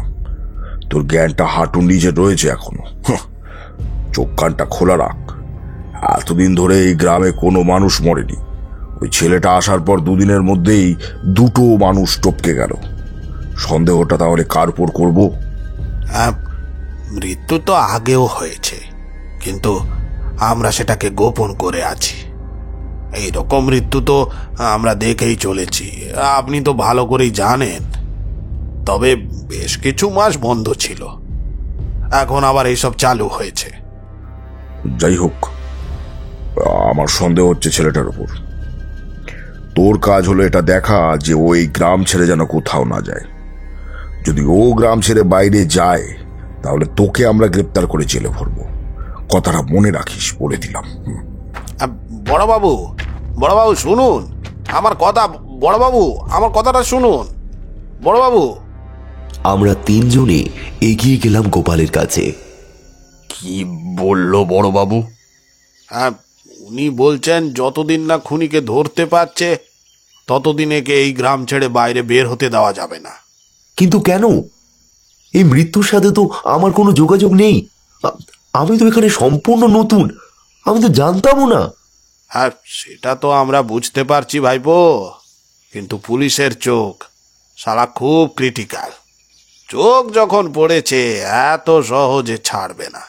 তোর জ্ঞানটা হাঁটুর নিচে রয়েছে এখনো। চোখ কানটা খোলা রাখ। এতদিন ধরে এই গ্রামে কোনো মানুষ মরেনি। ওই ছেলেটা আসার পর 2 দিনের মধ্যেই 2টো মানুষ টপকে গেল। সন্দেহটা তাহলে কার উপর করবো? মৃত্যু তো আগেও হয়েছে, কিন্তু আমরা সেটাকে গোপন করে আছি। এই রকম মৃত্যু তো আমরা দেখেই চলেছি, আপনি তো ভালো করেই জানেন। তবে বেশ কিছু মাস বন্ধ ছিল, এখন আবার এইসব চালু হয়েছে। যাই হোক, আমার সন্দেহ হচ্ছে ছেলেটার উপর। তোর কাজ হলো এটা দেখা যে ওই গ্রাম ছেড়ে যেন কোথাও না যায়। যদি ও গ্রাম ছেড়ে বাইরে যায়, তাহলে তোকে আমরা গ্রেপ্তার করে জেলে ভরবো। কথাটা মনে রাখিস, বলে দিলাম। বড়বাবু, বড়বাবু শুনুন আমার কথা। বড়বাবু, আমার কথাটা শুনুন। বড়বাবু। আমরা 3 জনে এগিয়ে গেলাম গোপালের কাছে। কি বললো বড়বাবু? উনি বলছেন যতদিন না খুনিকে ধরতে পারছে ততদিন একে এই গ্রাম ছেড়ে বাইরে বের হতে দেওয়া যাবে না। কিন্তু কেন? এই মৃত্যুর সাথে তো আমার কোনো যোগাযোগ নেই। আমি তো এখানে সম্পূর্ণ নতুন, আমি তো জানতামও না। হ্যাঁ, সেটা তো আমরা বুঝতে পারছি ভাইপো, কিন্তু পুলিশের চোখ শালা খুব ক্রিটিক্যাল। চোখ যখন পড়েছে এত সহজে ছাড়বে না।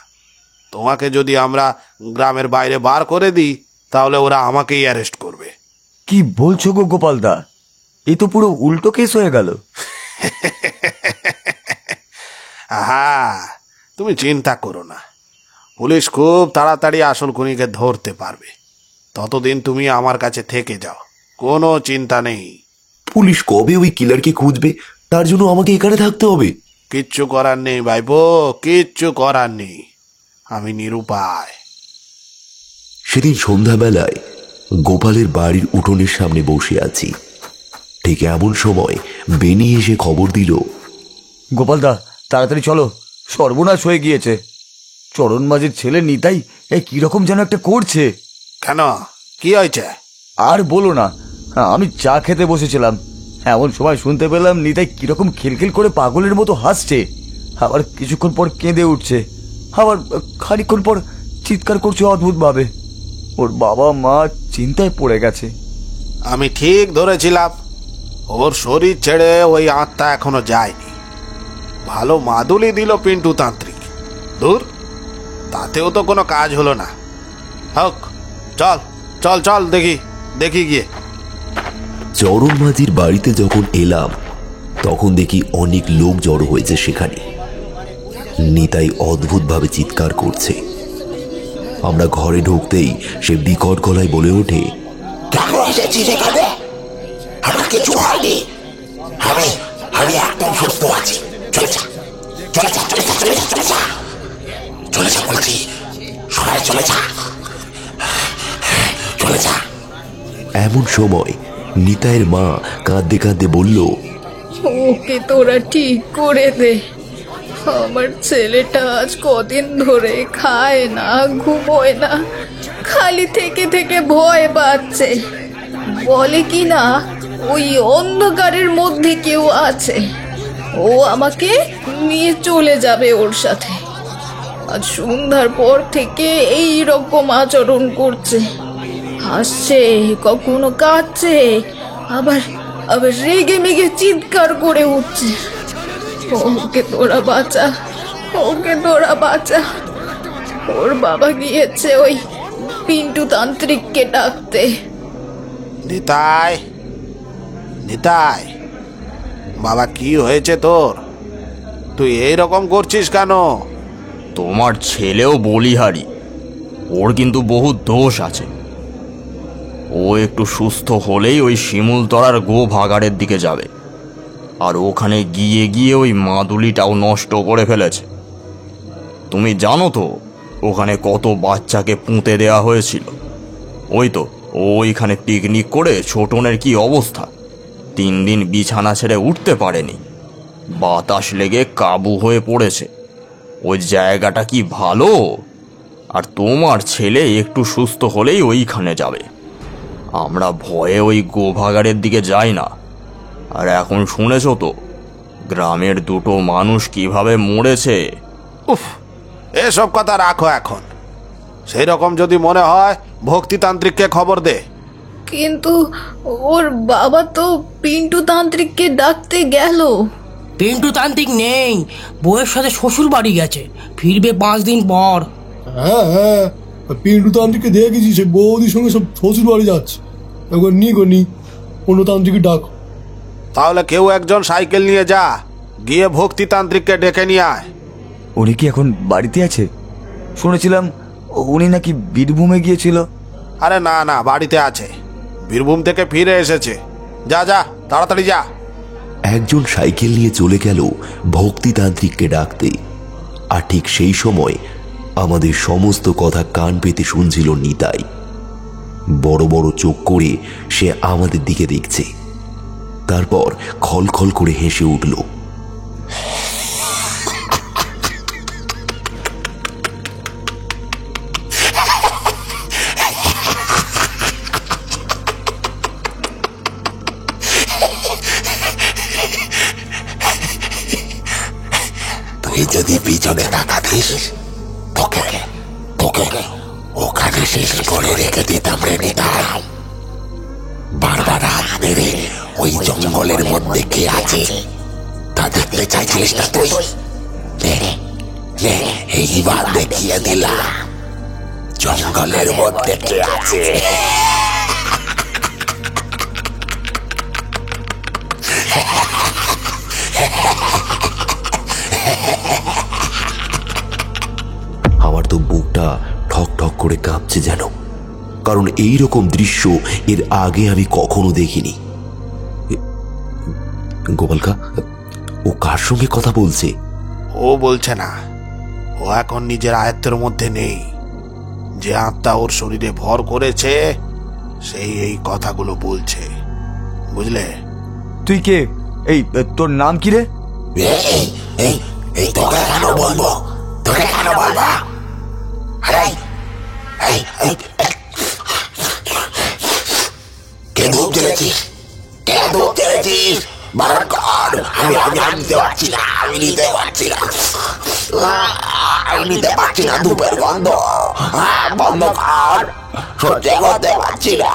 তোমাকে যদি আমরা গ্রামের বাইরে বার করে দিই, তাহলে ওরা আমাকেই অ্যারেস্ট করবে। কি বলছো গো গোপালদা? এই তো পুরো উল্টো কেস হয়ে গেল। হ্যাঁ, তুমি চিন্তা করো না, পুলিশ খুব তাড়াতাড়ি আসল খুনিকে ধরতে পারবে। ততদিন তুমি আমার কাছে থেকে যাও, কোনো চিন্তা নেই। পুলিশ কবে ওই কিলারকে খুঁজবে, তার জন্য আমাকে এখানে থাকতে হবে? কিচ্ছু করার নেই ভাইপো, কিচ্ছু করার নেই, আমি নিরুপায়। সেদিন সন্ধ্যাবেলায় গোপালের বাড়ির উঠোনের সামনে বসে আছি। ঠিক এমন সময় বেনি এসে খবর দিল, গোপালদা তাড়াতাড়ি চলো, সর্বনাশ হয়ে গিয়েছে। চরণ মাঝির ছেলে নিতাই এই কিরকম যেন একটা করছে। কেন, কি হয়েছে? আর বলো না, আমি চা খেতে বসেছিলাম, এমন সময় শুনতে পেলাম নিতাই কিরকম খিলখিল করে পাগলের মতো হাসছে, আবার কিছুক্ষণ পর কেঁদে উঠছে, আবার খানিকক্ষণ পর চিৎকার করছে অদ্ভুত ভাবে। ওর বাবা মা চিন্তায় পড়ে গেছে। আমি ঠিক ধরেছিলাম, ওর শরীর ছেড়ে ওই আত্মা এখনো যায়নি। ভালো মাদুলি দিল পিন্টু তান্ত্রিক, দূর, তাতেও তো কোনো কাজ হলো না। হোক, চল চল চল, দেখি দেখি গিয়ে। চরণ মাঝির বাড়িতে যখন এলাম, তখন দেখি অনেক লোক জড়ো হয়েছে সেখানে। নিতাই অদ্ভুতভাবে চিৎকার করছে। আমরা ঘরে ঢুকতেই সে বিকট গলায় বলে ওঠে, কেন এসেছিস এখানে? আমার কিছু হয়নি, আমি একদম সুস্থ আছি। চলে যা, চলে যা, চলে যা, চলে যা, চলে যা, চলে যা বলছি, সবাই চলে যা, চলে যা। এমন সময় নিতাইয়ের মা কাঁদতে কাঁদতে বলল, ওকে তোরা ঠিক করে দে। আমার ছেলেটা আজ কদিন ধরে খায় না, ঘুমোয় না, খালি থেকে থেকে ভয় পাচ্ছে। বলে কি না ওই অন্ধকারের মধ্যে কেউ আছে, ও আমাকে নিয়ে চলে যাবে ওর সাথে। আজ সন্ধ্যার পর থেকে এই রকম আচরণ করছে, হাসছে, কখনো কাঁদছে, আবার আবার রেগে মেগে চিৎকার করে উঠছে। ওকে তোরা বাঁচা, ওকে তোরা বাঁচা। ওর বাবা গিয়েছে ওই পিন্টু তান্ত্রিককে ডাকতে। নিতাই, নিতাই, বাবা কি হয়েছে তোর? তুই এই রকম করছিস কেন? তোমার ছেলেও বলিহারি, ওর কিন্তু বহু দোষ আছে। ও একটু সুস্থ হলেই ওই শিমুলতলার গো ভাগাড়ের দিকে যাবে, আর ওখানে গিয়ে গিয়ে ওই মাদুলিটাও নষ্ট করে ফেলেছে। তুমি জানো তো ওখানে কত বাচ্চাকে পুঁতে দেওয়া হয়েছিল? ওই তো ওইখানে পিকনিক করে ছোটনের কি অবস্থা, 3 দিন বিছানা ছেড়ে উঠতে পারেনি, বাতাস লেগে কাবু হয়ে পড়েছে। ওই জায়গাটা কি ভালো? আর তোমার ছেলে একটু সুস্থ হলেই ওইখানে যাবে। আমরা ভয়ে ওই গোভাগাড়ের দিকে যাই না। আর এখন শুনেছ তো গ্রামের 2টো মানুষ কিভাবে মরেছে। উফ, এসব কথা রাখো এখন। সেই রকম যদি মনে হয় ভক্তিতান্ত্রিককে খবর দে। কিন্তু ওর বাবা তো পিন্টু তান্ত্রিককে ডাকতে গেল। পিন্টু তান্ত্রিক নেই, বউয়ের সাথে শ্বশুর বাড়ি গেছে, ফিরবে 5 দিন পর। হ্যাঁ হ্যাঁ, পিন্টু তান্ত্রিককে দেখেছি, সে বৌদির সঙ্গে সব শ্বশুর বাড়ি যাচ্ছে। একবার নি অন্য তান্ত্রিক ডাক। তাহলে কেউ একজন সাইকেল নিয়ে যা, গিয়ে ভক্তিতান্ত্রিককে ডেকে নিয়ে আয়। উনি কি এখন বাড়িতে আছে? শুনেছিলাম উনি নাকি বীরভূমে গিয়েছিল। আরে না না, বাড়িতে আছে, বীরভূম থেকে ফিরে এসেছে। যা যা, তাড়াতাড়ি যা। একজন সাইকেল নিয়ে চলে গেল ভক্তিতান্ত্রিককে ডাকতে। আর ঠিক সেই সময় আমাদের সমস্ত কথা কান পেতে শুনছিল নিতাই। বড় বড় চোখ করে সে আমাদের দিকে দেখছে, তারপর খলখল করে হেসে উঠল। তুই যদি পিছনে তাকাতিস, তোকে তোকে ওখানে শেষ করে রেখে দিতাম রে নিতাই। বারবার হাত মেরে ওই জঙ্গলের মধ্যে কে আছে তা দেখতে চাইছিস না তুই? এইবার দেখিয়ে দিলাম জঙ্গলের মধ্যে কে আছে। আমার তো বুকটা ঠক ঠক করে কাঁপছে যেন, কারণ এই রকম দৃশ্য এর আগে আমি কখনো দেখিনি। গোপালকা, ও কার সঙ্গে কথা বলছে? ও বলছে না, ও এখন নিজের আয়ত্তের মধ্যে নেই। যে আত্মা ওর শরীরে ভর করেছে সেই এই কথাগুলো বলছে, বুঝলে? তুই কে? এই তোর নাম কি রে? এই তোকে কেন বলবো? তোকে কেন বলবো? কে ধূপ জ্বেলেছিস? কে ধূপ জ্বেলেছিস? বারণ কর। আমি নিতে পারছি না, আমি নিতে পারছি না, আমি নিতে পারছি না ধূপের গন্ধ। বন্ধ কর, সহ্য করতে পারছি না।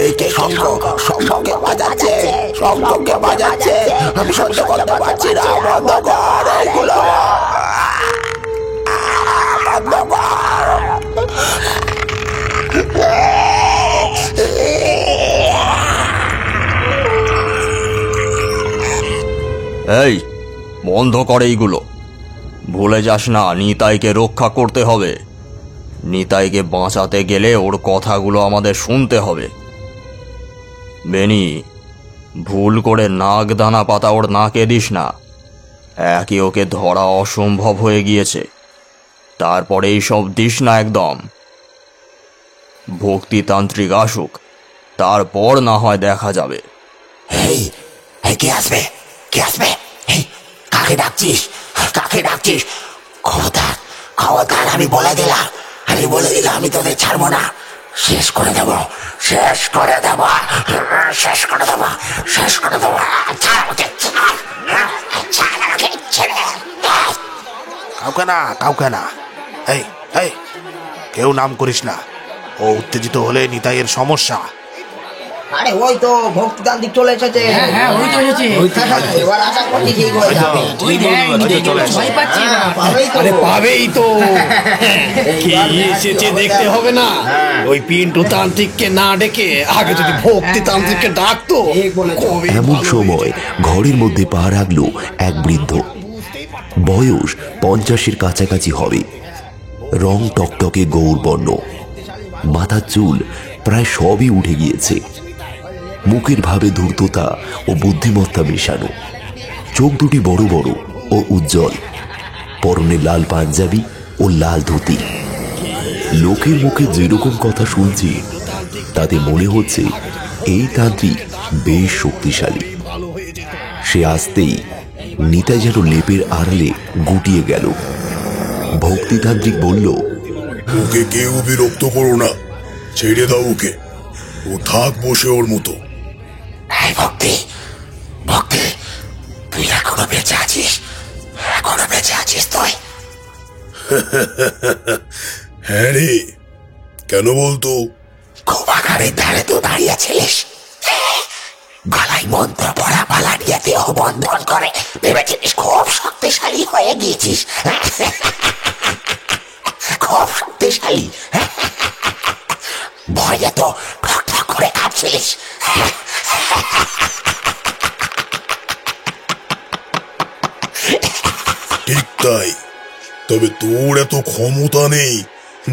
এই কে শঙ্খকে বাজাচ্ছে, শঙ্খকে বাজাচ্ছে, আমি সহ্য করতে পারছি না। বন্ধ কর এইগুলো, বন্ধ কর। এই বন্ধ করে এইগুলো। ভুলে যাস না নিতাইকে রক্ষা করতে হবে। নিতাইকে বাঁচাতে গেলে ওর কথাগুলো আমাদের শুনতে হবে। বেনি, ভুল করে নাক দানা পাতা ওর নাকে দিস না। একই ওকে ধরা অসম্ভব হয়ে গিয়েছে, তারপরে এইসব দিস না একদম। ভক্তিতান্ত্রিক আসুক, তারপর না হয় দেখা যাবে। কে আসবে? কে আসবে? কাকে ডাকছিস? কাকে ডাকছিস? খবরদার, খবরদার, আমি বলে দিলাম, আমি তোদের ছাড়বো না। শেষ করে দেব, শেষ করে দেব, শেষ করে দেব, শেষ করে দেব। কাউকে না, কাউকে না। এই এই, কেউ নাম করিস না। ও উত্তেজিত হলে নিতাইয়ের সমস্যা। আরে ওই তো ভক্তিতান্ত্রিক চলে এসেছে। হ্যাঁ ওই তো এসেছে। এবার আশা করছি ঠিক হয়ে যাবে। আরে পাবেই তো, কে এসেছে দেখতে হবে না? ওই পিন্টু তান্ত্রিককে না ডেকে আগে যদি ভক্তি তান্ত্রিককে ডাকতো। এমন সময় ঘরের মধ্যে পা রাখলো এক বৃদ্ধ, বয়স 50-এর কাছাকাছি হবে, রং টকটকে গৌরবর্ণ, মাথার চুল প্রায় সবই উঠে গিয়েছে, মুখের ভাবে ধূর্ততা ও বুদ্ধিমত্তা মেশানো, চোখ দুটি বড় বড় ও উজ্জ্বল, পরনে লাল পাঞ্জাবি ও লাল ধুতি। লোকের মুখে যেরকম কথা শুনছি তাতে মনে হচ্ছে এই তান্ত্রিক বেশ শক্তিশালী। সে আসতেই নিতাই যেন লেপের আড়ালে গুটিয়ে গেল। ভক্তিতান্ত্রিক বলল, ওকে কেউ বিরক্ত করো না, ছেড়ে দাও ওকে, ও থাক বসে ওর মতো। ভক্তি, ভক্তি, তুই এখনো বেঁচে আছিস, এখনো বেঁচে আছিস তুই? হ্যাঁ রে, কেন বলতো? কুবাকারের ধারে তো দাঁড়িয়েছিলিস, গলায় মন্ত্র পড়া পালা দিয়ে দেহ বন্ধন করে ভেবেছিলিস খুব শক্তিশালী হয়ে গিয়েছিস, খুব শক্তিশালী। ভয়ে তো ঠক ঠক করে কাঁপছিলিস। ঠিক তাই, তবে তোর এত ক্ষমতা নেই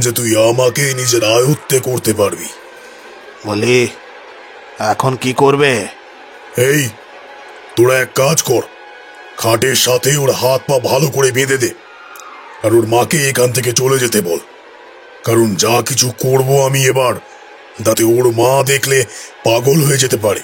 যে তুই আমাকে নিজের আয়ত্তে করতে পারবি। বলি এখন কি করবে? এই, তোরা এক কাজ কর, খাটের সাথে ওর হাত পা ভালো করে বেঁধে দে, আর ওর মাকে এখান থেকে চলে যেতে বল, কারণ যা কিছু করব আমি এবার, তাতে ওর মা দেখলে পাগল হয়ে যেতে পারে।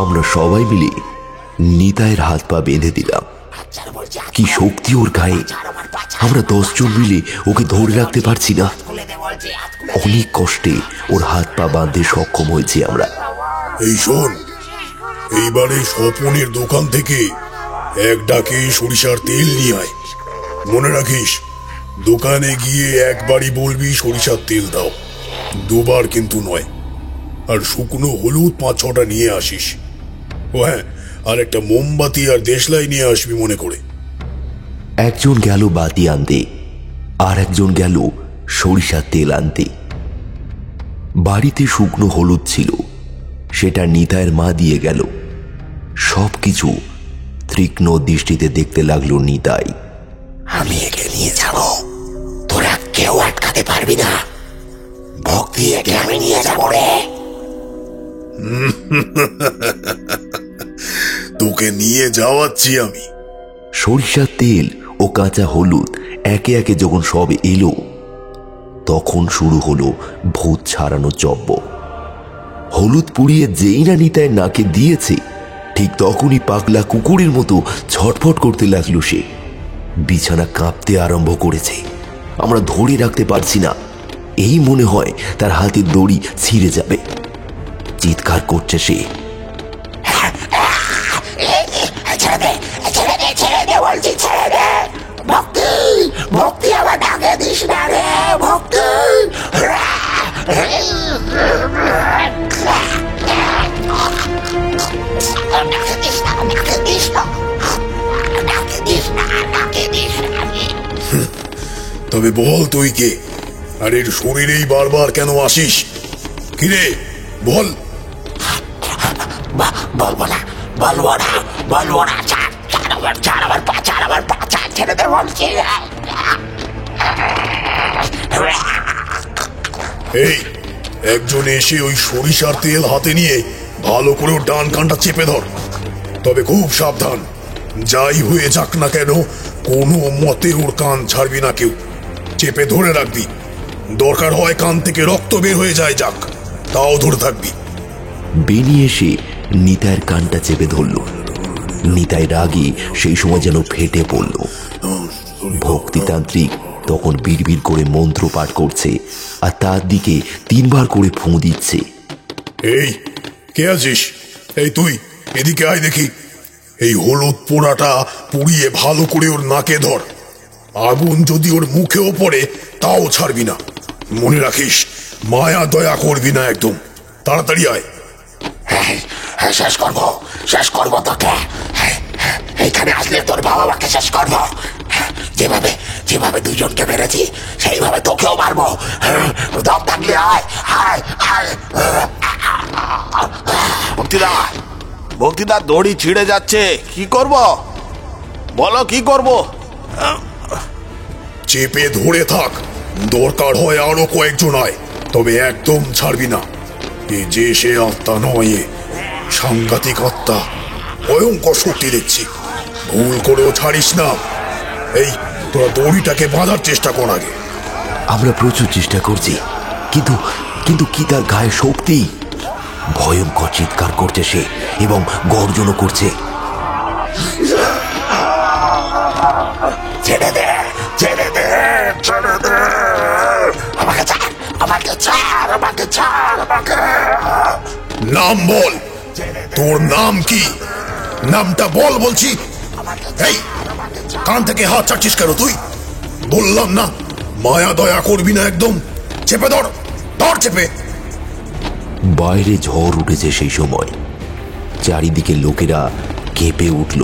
আমরা সবাই মিলে নিতাইয়ের হাত পা বেঁধে দিলাম। কি শক্তি ওর গায়ে! আমরা 10 জন মিলে ওকে ধরে রাখতে পারছি না। অনেক কষ্টে ওর হাত পা বাঁধতে সক্ষম হয়েছি আমরা। এই শোন, এইবারে স্বপনের দোকান থেকে এক ডাকে সরিষার তেল নিয়ে আয়। মনে রাখিস, দোকানে গিয়ে একবারই বলবি সরিষার তেল দাও, দুবার কিন্তু নয়। আর শুকনো হলুদ 5-6টা নিয়ে আসিস। ও হ্যাঁ, আর একটা মোমবাতি আর দেশলাই নিয়ে আসবি মনে করে। একজন গেল বাতি আনতে, আর একজন গেল সরিষার তেল আনতে। বাড়িতে শুকনো হলুদ ছিল, সেটা নিতাইয়ের মা দিয়ে গেল। সবকিছু তীক্ষ্ণ দৃষ্টিতে দেখতে লাগলো নিতাই। আমি একে নিয়ে যাব, তোরা কেউ আটকাতে পারবি না। ভক্তি, একে আমি নিয়ে যাব রে। তোকে নিয়ে যাওয়াচ্ছি আমি। সরিষার তেল ও কাঁচা হলুদ একে একে যখন সব এলো, তখন শুরু হলো ভূত ছাড়ানো যজ্ঞ। হলুদ পুড়িয়ে যেই না নিতাইয়ের নাকে দিয়েছে, ঠিক তখনই পাগলা কুকুরের মতো ছটফট করতে লাগলো সে। বিছানা কাঁপতে আরম্ভ করেছে। আমরা ধরে রাখতে পারছি না, এই মনে হয় তার হাতের দড়ি ছিঁড়ে যাবে। চিৎকার করছে সে, ছেড়ে দে, ছেড়ে দে, ছেড়ে দে বলছি, ছেড়ে দে। ভক্তি, ভক্তি, আমার ডাকে দিস না রে ভক্তি। তবে বল তুই কে, আর এর শরীরেই বারবার কেন আসিস? কিরে বল। বলবো না, বলবো না, বলবো না। ছাড় আমার পা, ছাড় আমার পা, ছাড়, ছেড়ে দে বলছি। এই, একজন এসে ওই সরিষার তেল হাতে নিয়ে ভালো করে ওর ডান কানটা চেপে ধর। তবে খুব সাবধান, যাই হয়ে যাক না কেন, কোনো মতে ওর কান ছাড়বি না কেউ। চেপে ধরে রাখবি, দরকার হয় কান থেকে রক্ত বের হয়ে যায় যাক, তাও ধরে থাকবি। বেনি এসে নিতাইয়ের কানটা চেপে ধরল। নিতাই রাগে সেই সময় যেন ফেটে পড়ল। ভক্তিতান্ত্রিক তখন বিড়বিড় করে মন্ত্র পাঠ করছে আর তার দিকে 3 বার করে ফুঁ দিচ্ছে। এই কে আছিস? এই তুই এদিকে আয় দেখি। এই হলুদ পোড়াটা পুড়িয়ে ভালো করে ওর নাকে ধর। আগুন যদি ওর মুখেও পড়ে তাও ছাড়বি না। মনে রাখিস, মায়া দয়া করবি না একদম। তাড়াতাড়ি আয়। শেষ করবো তোকে। এইখানে আসলে তোর বাবা মাকে শেষ করবো। যেভাবে যেভাবে দুজনকে মেরেছি সেইভাবে তোকেও মারবো। দম থাকলে আয় আয় আয়। ভক্তিদা, ভক্তিদা দড়ি ছিঁড়ে যাচ্ছে, কি করব বলো, কি করব? চেপে ধরে থাক, দরকার হয় আরো কয়েকজন আয়, তবে একদম ছাড়বি না। এ যে সে আত্মা নয়, এ সাংঘাতিক আত্মা, ভয়ঙ্কর শক্তি দেখছি। ভুল করেও ছাড়িস না। এই তোরা দড়িটাকে বাঁধার চেষ্টা কর আগে। আমরা প্রচুর চেষ্টা করছি, কিন্তু কিন্তু কি তার গায়ে শক্তি! ভয়ঙ্কর চিৎকার করছে সে এবং গর্জনও করছে। ছেড়ে দে, ছেড়ে দে, ছেড়ে দে। আমাকে ছাড়, আমাকে ছাড়, আমাকে ছাড়, আমাকে। নাম বল, তোর নাম কি? নামটা বল বলছি। এই কান থেকে হাত ছাড়ছিস কেন তুই? বললাম না মায়া দয়া করবি না একদম। চেপে ধর, ধর চেপে। বাইরে ঝড় উঠেছে সেই সময়। চারিদিকে লোকেরা কেঁপে উঠল।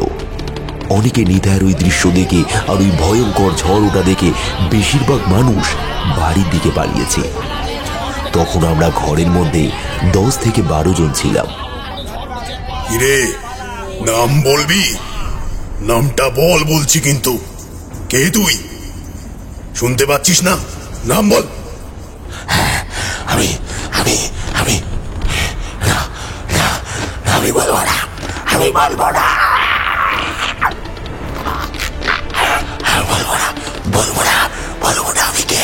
অনেকে নিতাইয়ের ওই দৃশ্য দেখে আর ওই ভয়ঙ্কর ঝড় ওঠা দেখে বেশিরভাগ মানুষ বাড়ির দিকে পালিয়েছে। তখন আমরা ঘরের মধ্যে 10 থেকে 12 জন ছিলাম। কিরে, নাম বলবি? নামটা বল বলছি কিন্তু। কে তুই? শুনতে পাচ্ছিস না? নাম বল। আমি আমি আমি আমি বলবো না, আমি বলবো না, বলবো না, বলবো না, বলবো না। আমি কে,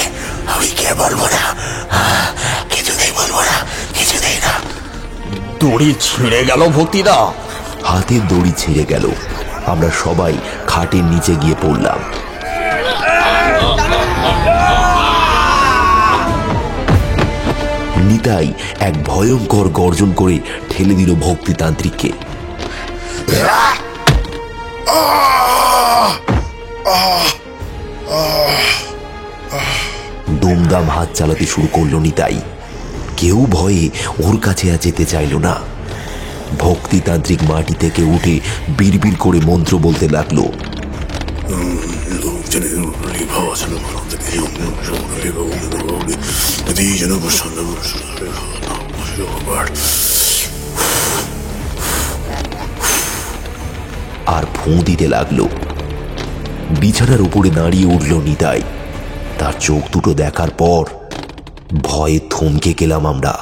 আমি কে বলবো না, কিছুতেই বলবো না, কিছুতেই না। দড়ি ছিঁড়ে গেল ভক্তিদা। হাতের দড়ি ছিঁড়ে গেল। আমরা সবাই খাটের নিচে গিয়ে পড়লাম। নিতাই এক ভয়ঙ্কর গর্জন করে ঠেলে দিল ভক্তিতান্ত্রিককে। দুমদাম হাত চালাতে শুরু করলো নিতাই। কেউ ভয়ে ওর কাছে আর যেতে চাইল না। ভক্তিতান্ত্রিক মাটি থেকে উঠে বিড়বিড় করে মন্ত্র বলতে লাগলো। আর ফুঁ দিতে লাগলো। বিছানার উপরে দাঁড়িয়ে উঠল নিতাই। তার চোখ দুটো দেখার পর ভয়ে থমকে গেলাম আমরা।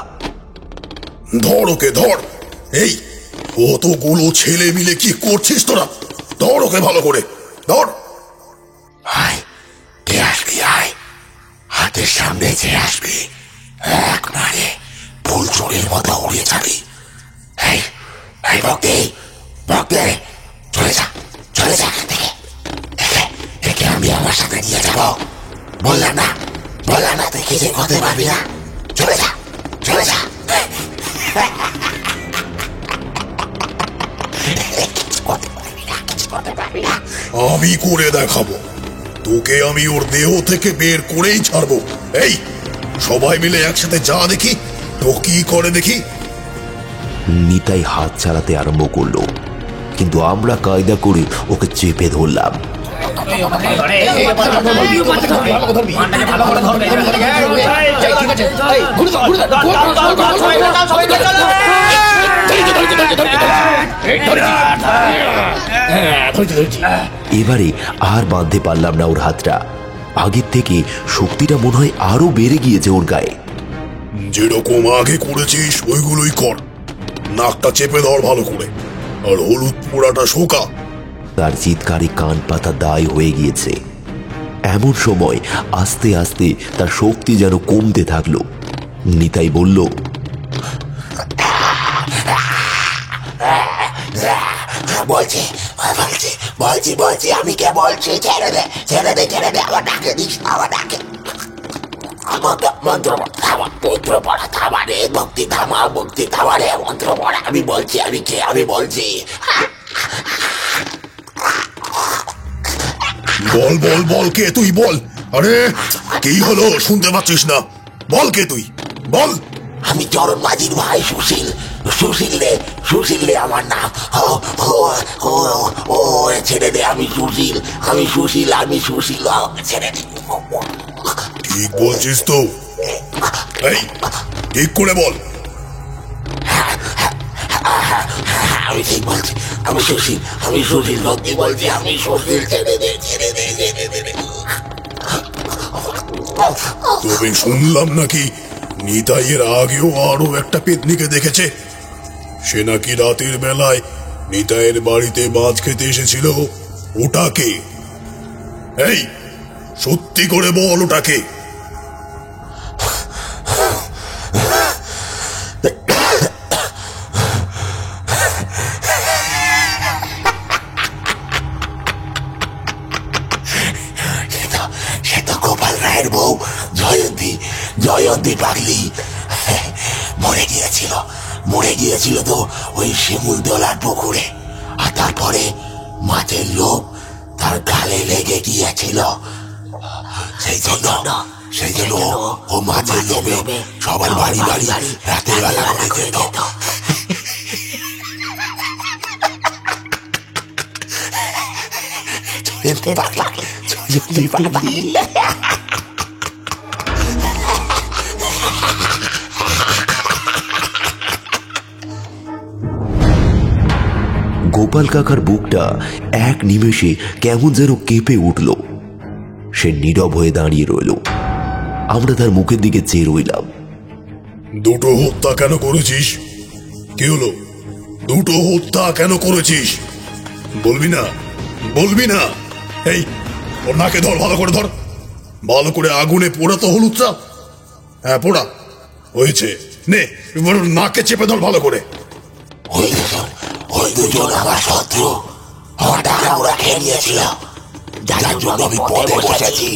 ধর ওকে, ধর। এই কতগুলো ছেলে মিলে কি করছিস তোরা? ধর ওকে ভালো করে, ধর। আয়, কে আসবি আয়, হাতের সামনে যে আসবি এক মারে ফুল চুরির মতো উড়ে যাবি। এই এই ভক্তি, ভক্তি, চলে যা, চলে যা এখান থেকে। একে আমি আমার সাথে নিয়ে যাব। বললাম না, বললাম না, তুই কিছু করতে পারবি না। চলে যা, চলে যা। আমি করে দেখাবো তোকে। আমি ওর দেহ থেকে বের করেই ছাড়বো। এই সবাই মিলে একসাথে যা দেখি তো কি করে দেখি। নিতাই হাত চালাতে আরম্ভ করলো, কিন্তু আমরা কায়দা করে ওকে চেপে ধরলাম। এবারে আর বাঁধতে পারলাম না ওর হাতটা। আগের থেকে শক্তিটা মনে হয় আরো বেড়ে গিয়েছে ওর গায়ে। যেরকম আগে করেছিস ওইগুলোই কর। নাকটা চেপে ধর ভালো করে, আর হলুদ পোড়াটা শোকা। তার চিৎকারে কান পাতা দায় হয়ে গিয়েছে। এমন সময় আস্তে আস্তে তার শক্তি যেন কমতে থাকলো। নিতাই বলল, বলছি বলছি বলছি বলছি আমি কে বলছি, ছেড়ে দে ছেড়ে দে ছেড়ে দে, আমার ডাকে দিস না, আমার ডাকে আমাকে মন্ত্র থামা, মন্ত্র পড়া থামা রে, ভক্তি থামা, ভক্তি থামা রে, মন্ত্র পড়া। আমি বলছি আমি কে, আমি বলছি। বল বল বল, কে তুই বল। আরে কি হলো, শুনতে পাচ্ছিস না? বল কে তুই, বল। আমি চরণ মাঝির ভাই সুশীল, সুশীল রে, সুশীল রে আমার নাম। ও ও ও ও ছেড়ে দে, আমি সুশীল, আমি সুশীল, আমি সুশীল, ছেড়ে দে। ঠিক বলছিস তো? এই ঠিক করে বল। আমি ঠিক বলছি, আমি সুশীল, আমি সুশীল, সত্যি বলছি, আমি সুশীল, ছেড়ে দে ছেড়ে দে ছেড়ে দে। তবে শুনলাম নাকি নিতাইয়ের আগেও আরো একটা পেতনিকে দেখেছে। সে নাকি রাতের বেলায় নিতাইয়ের বাড়িতে মাছ খেতে এসেছিল। ওটাকে, এই সত্যি করে বল ওটাকে। সে তো গোপাল রায়ের বউ জয়ন্তী, জয়ন্তী পাগলি মরে গিয়েছিল, মরে গিয়েছিল তো ওই শিমুলতলার পুকুরে। আর তারপরে মাছের লোভ তার গালে লেগে গিয়েছিল, সেই জন্য ও মাছের লোভে সবার বাড়ি বাড়ি রাতের বেলা করে যেত। গোপাল কাকার বুকটা এক নিমেষে কেমন যেন কেঁপে উঠল। সে নীরব হয়ে দাঁড়িয়ে রইল। আমরা তার মুখের দিকে চেয়ে রইলাম। দুটো হত্যা কেন করেছিস? কি হলো, দুটো হত্যা কেন করেছিস? বলবি না, বলবি না? এই ওর নাকে ধর, ভালো করে ধর, ভালো করে আগুনে পোড়া তো হলুদটা। হ্যাঁ পোড়া হয়েছে, নে এবার নাকে চেপে ধর ভালো করে। ওই দুজন আমার শত্রু, আমার টাকা ওরা খেয়ে নিয়েছিল, যার জন্য আমি পদে বসেছি।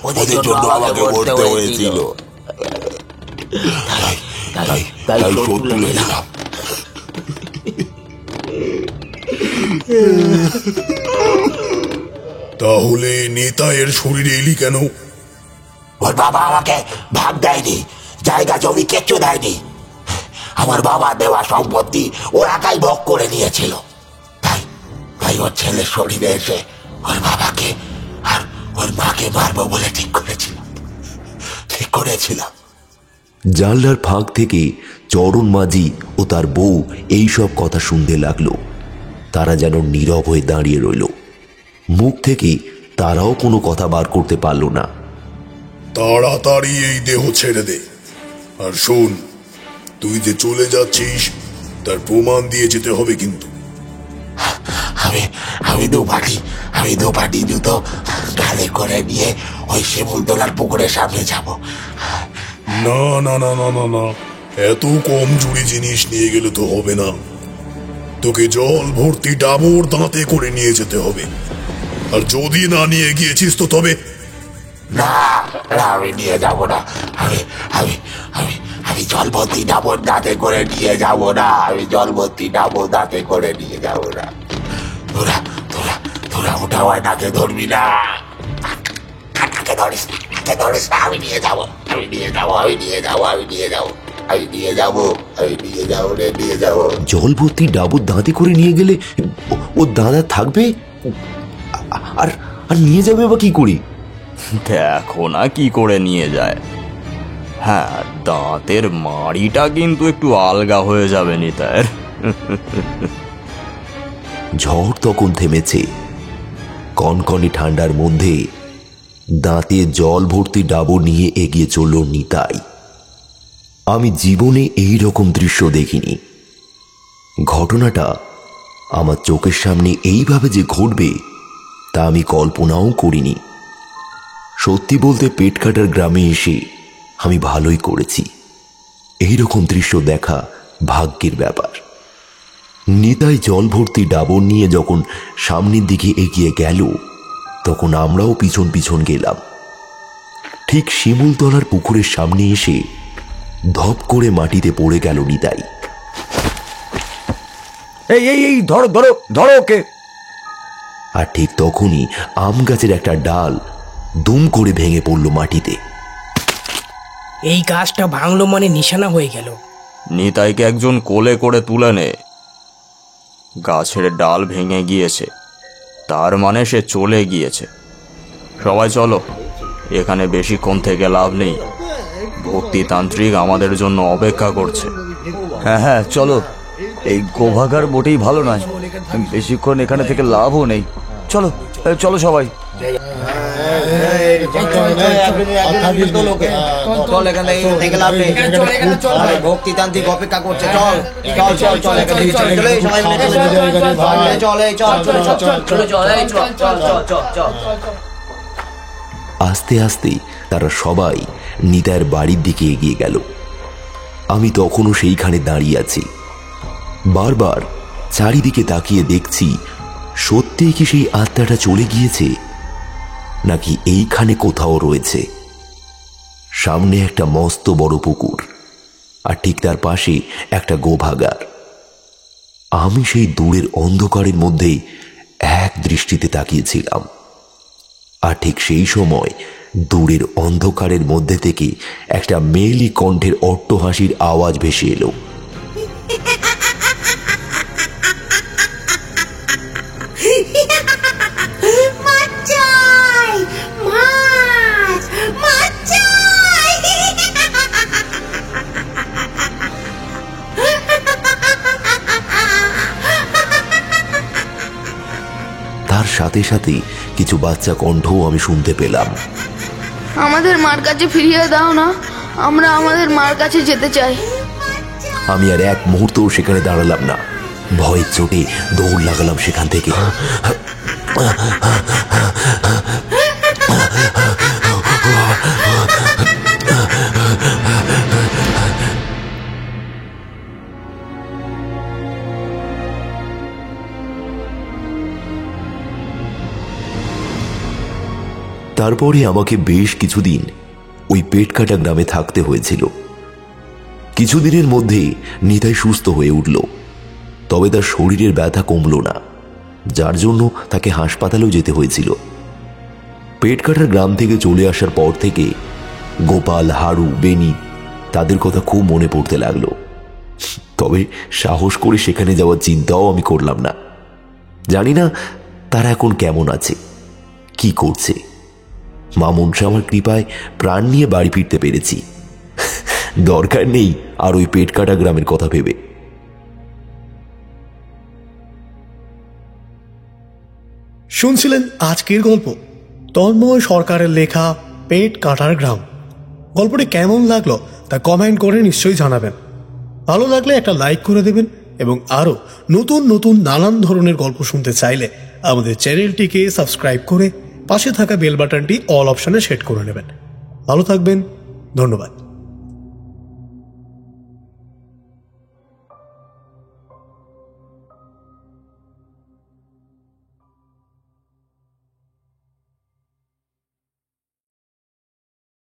ওদের জন্য আমাকে মরতে হয়েছিল, তাই শত্রু নিলাম। তাহলে নেতায়ের শরীরে এলি কেন? ওর বাবা আমাকে ভাগ দেয়নি, জায়গা জমি কিচ্ছু দেয়নি। আমার বাবা দেওয়া সম্পত্তি ও একাই ভোগ করে নিয়েছিল। তাই ওর ছেলের শরীরে এসে ওর বাবাকে আর ওর মাকে মারবো বলে ঠিক করেছিলাম। জানলার ফাঁক থেকে চরণ মাঝি ও তার বউ এই সব কথা শুনতে লাগলো। তারা যেন নীরব হয়ে দাঁড়িয়ে রইল। মুখ থেকে তারাও কোনো কথা বার করতে পারল না। তাড়াতাড়ি এই দেহ ছেড়ে দে। আর শোন, তুই যে চলে যাচ্ছিস তার প্রমাণ দিয়ে যেতে হবে কিন্তু। আমি দু পাটি জুতো গালে করে নিয়ে ওই শিমুলতলার পুকুরের সামনে যাব। না না না না না না, এত কম জুড়ি জিনিস নিয়ে গেলে তো হবে না। তোকে জল ভর্তি ডাবর দাঁতে করে নিয়ে যেতে হবে। আর যদি না নিয়ে গিয়েছিস তো তবে না, আমি নিয়ে যাব না। আমি জল ভর্তি ডাবর দাঁতে করে নিয়ে যাব না। আমি জল ভর্তি ডাবর দাঁতে করে নিয়ে যাব না। তোরা ওটা হয় নাকে ধরবি না, নাকে ধরিস না। আমি নিয়ে যাব জল ভর্তি ডাবর দাঁতে করে নিয়ে গেলে ও দাদা থাকবে আর নিয়ে যাবে বা কি করে? দেখো না কি করে নিয়ে যায়। হ্যাঁ, দাঁতের মাড়িটা কিন্তু একটু আলগা হয়ে যাবে নিতাইয়ের। ঝড় তখন থেমেছে। কনকনে ঠান্ডার মধ্যে দাঁতে জল ভর্তি ডাবর নিয়ে এগিয়ে চলল নিতাই। আমি জীবনে এই রকম দৃশ্য দেখিনি। ঘটনাটা আমার চোখের সামনে এইভাবে যে ঘটবে তা আমি কল্পনাও করিনি। সত্যি বলতে পেট কাটার গ্রামে এসে আমি ভালোই করেছি। এই রকম দৃশ্য দেখা ভাগ্যের ব্যাপার। নিতাই জল ভর্তি ডাবর নিয়ে যখন সামনের দিকে এগিয়ে গেল তখন আমরাও পিছন পিছন গেলাম। ঠিক শিমুলতলার পুকুরের সামনে এসে ধপ করে মাটিতে পড়ে গেল নিতাই। এই এই এই ধরো ধরো ধরো ওকে। আর ঠিক তখনই আম গাছের একটা ডাল দুম করে ভেঙে পড়ল মাটিতে। এই গাছটা ভাঙলো মানে নিশানা হয়ে গেল। নিতাইকে একজন কোলে করে তুলে নে। গাছের ডাল ভেঙে গিয়েছে, তার মানে সে চলে গিয়েছে। সবাই চলো, এখানে বেশিক্ষণ থেকে লাভ নেই। ভক্তিতান্ত্রিক আমাদের জন্য অপেক্ষা করছে। হ্যাঁ হ্যাঁ চলো, এই গোভাগার মোটেই ভালো নয়, বেশিক্ষণ এখানে থেকে লাভও নেই। চলো চলো সবাই। ভক্তিতান্ত্রিক অপেক্ষা করছে, চল চল চল চল আস্তে আস্তে তারা সবাই নিতাইয়ের বাড়ির দিকে এগিয়ে গেল। আমি তখনও সেইখানে দাঁড়িয়ে আছি। বারবার চারিদিকে তাকিয়ে দেখছি সত্যিই কি সেই আত্মাটা চলে গিয়েছে নাকি এইখানে কোথাও রয়েছে। সামনে একটা মস্ত বড় পুকুর, আর ঠিক তার পাশে একটা গোভাগার। আমি সেই দূরের অন্ধকারের মধ্যে এক দৃষ্টিতে তাকিয়েছিলাম, আর ঠিক সেই সময় দূরের অন্ধকারের মধ্যে থেকে একটা মেয়েলি কণ্ঠের অট্টহাসির আওয়াজ ভেসে এলো। তার সাথে সাথে কিছু বাচ্চা কণ্ঠও আমি শুনতে পেলাম। আমাদের মার কাছে ফিরিয়ে দাও না, আমরা আমাদের মার কাছে যেতে চাই। আমি আর এক মুহূর্তও সেখানে দাঁড়ালাম না, ভয়ের চোটে দৌড় লাগালাম সেখান থেকে। তারপরে আমাকে বেশ কিছুদিন ওই পেটকাটা গ্রামে থাকতে হয়েছিল। কিছুদিনের মধ্যে নিতাই সুস্থ হয়ে উঠল, তবে তার শরীরের ব্যথা কমল না, যার জন্য তাকে হাসপাতালেও যেতে হয়েছিল। পেটকাটার গ্রাম থেকে চলে আসার পর থেকে গোপাল, হাড়ু, বেনি তাদের কথা খুব মনে পড়তে লাগলো। তবে সাহস করে সেখানে যাওয়ার চিন্তাও আমি করলাম না। জানি না তারা এখন কেমন আছে, কি করছে। মা মনসা আমার কৃপায় প্রাণ নিয়ে বাড়ি ফিরতে পেরেছি। দরকার নেই আর ওই পেটকাটা গ্রামের কথা ভেবে। শুনছিলেন আজকের গল্প তন্ময় সরকারের লেখা পেট কাটার গ্রাম। গল্পটি কেমন লাগলো তা কমেন্ট করে নিশ্চয়ই জানাবেন। ভালো লাগলে একটা লাইক করে দেবেন, এবং আরও নতুন নতুন নানান ধরনের গল্প শুনতে চাইলে আমাদের চ্যানেলটিকে সাবস্ক্রাইব করে পাশে থাকা বেল বাটনটি অল অপশনে সেট করে নেবেন। ভালো থাকবেন, ধন্যবাদ।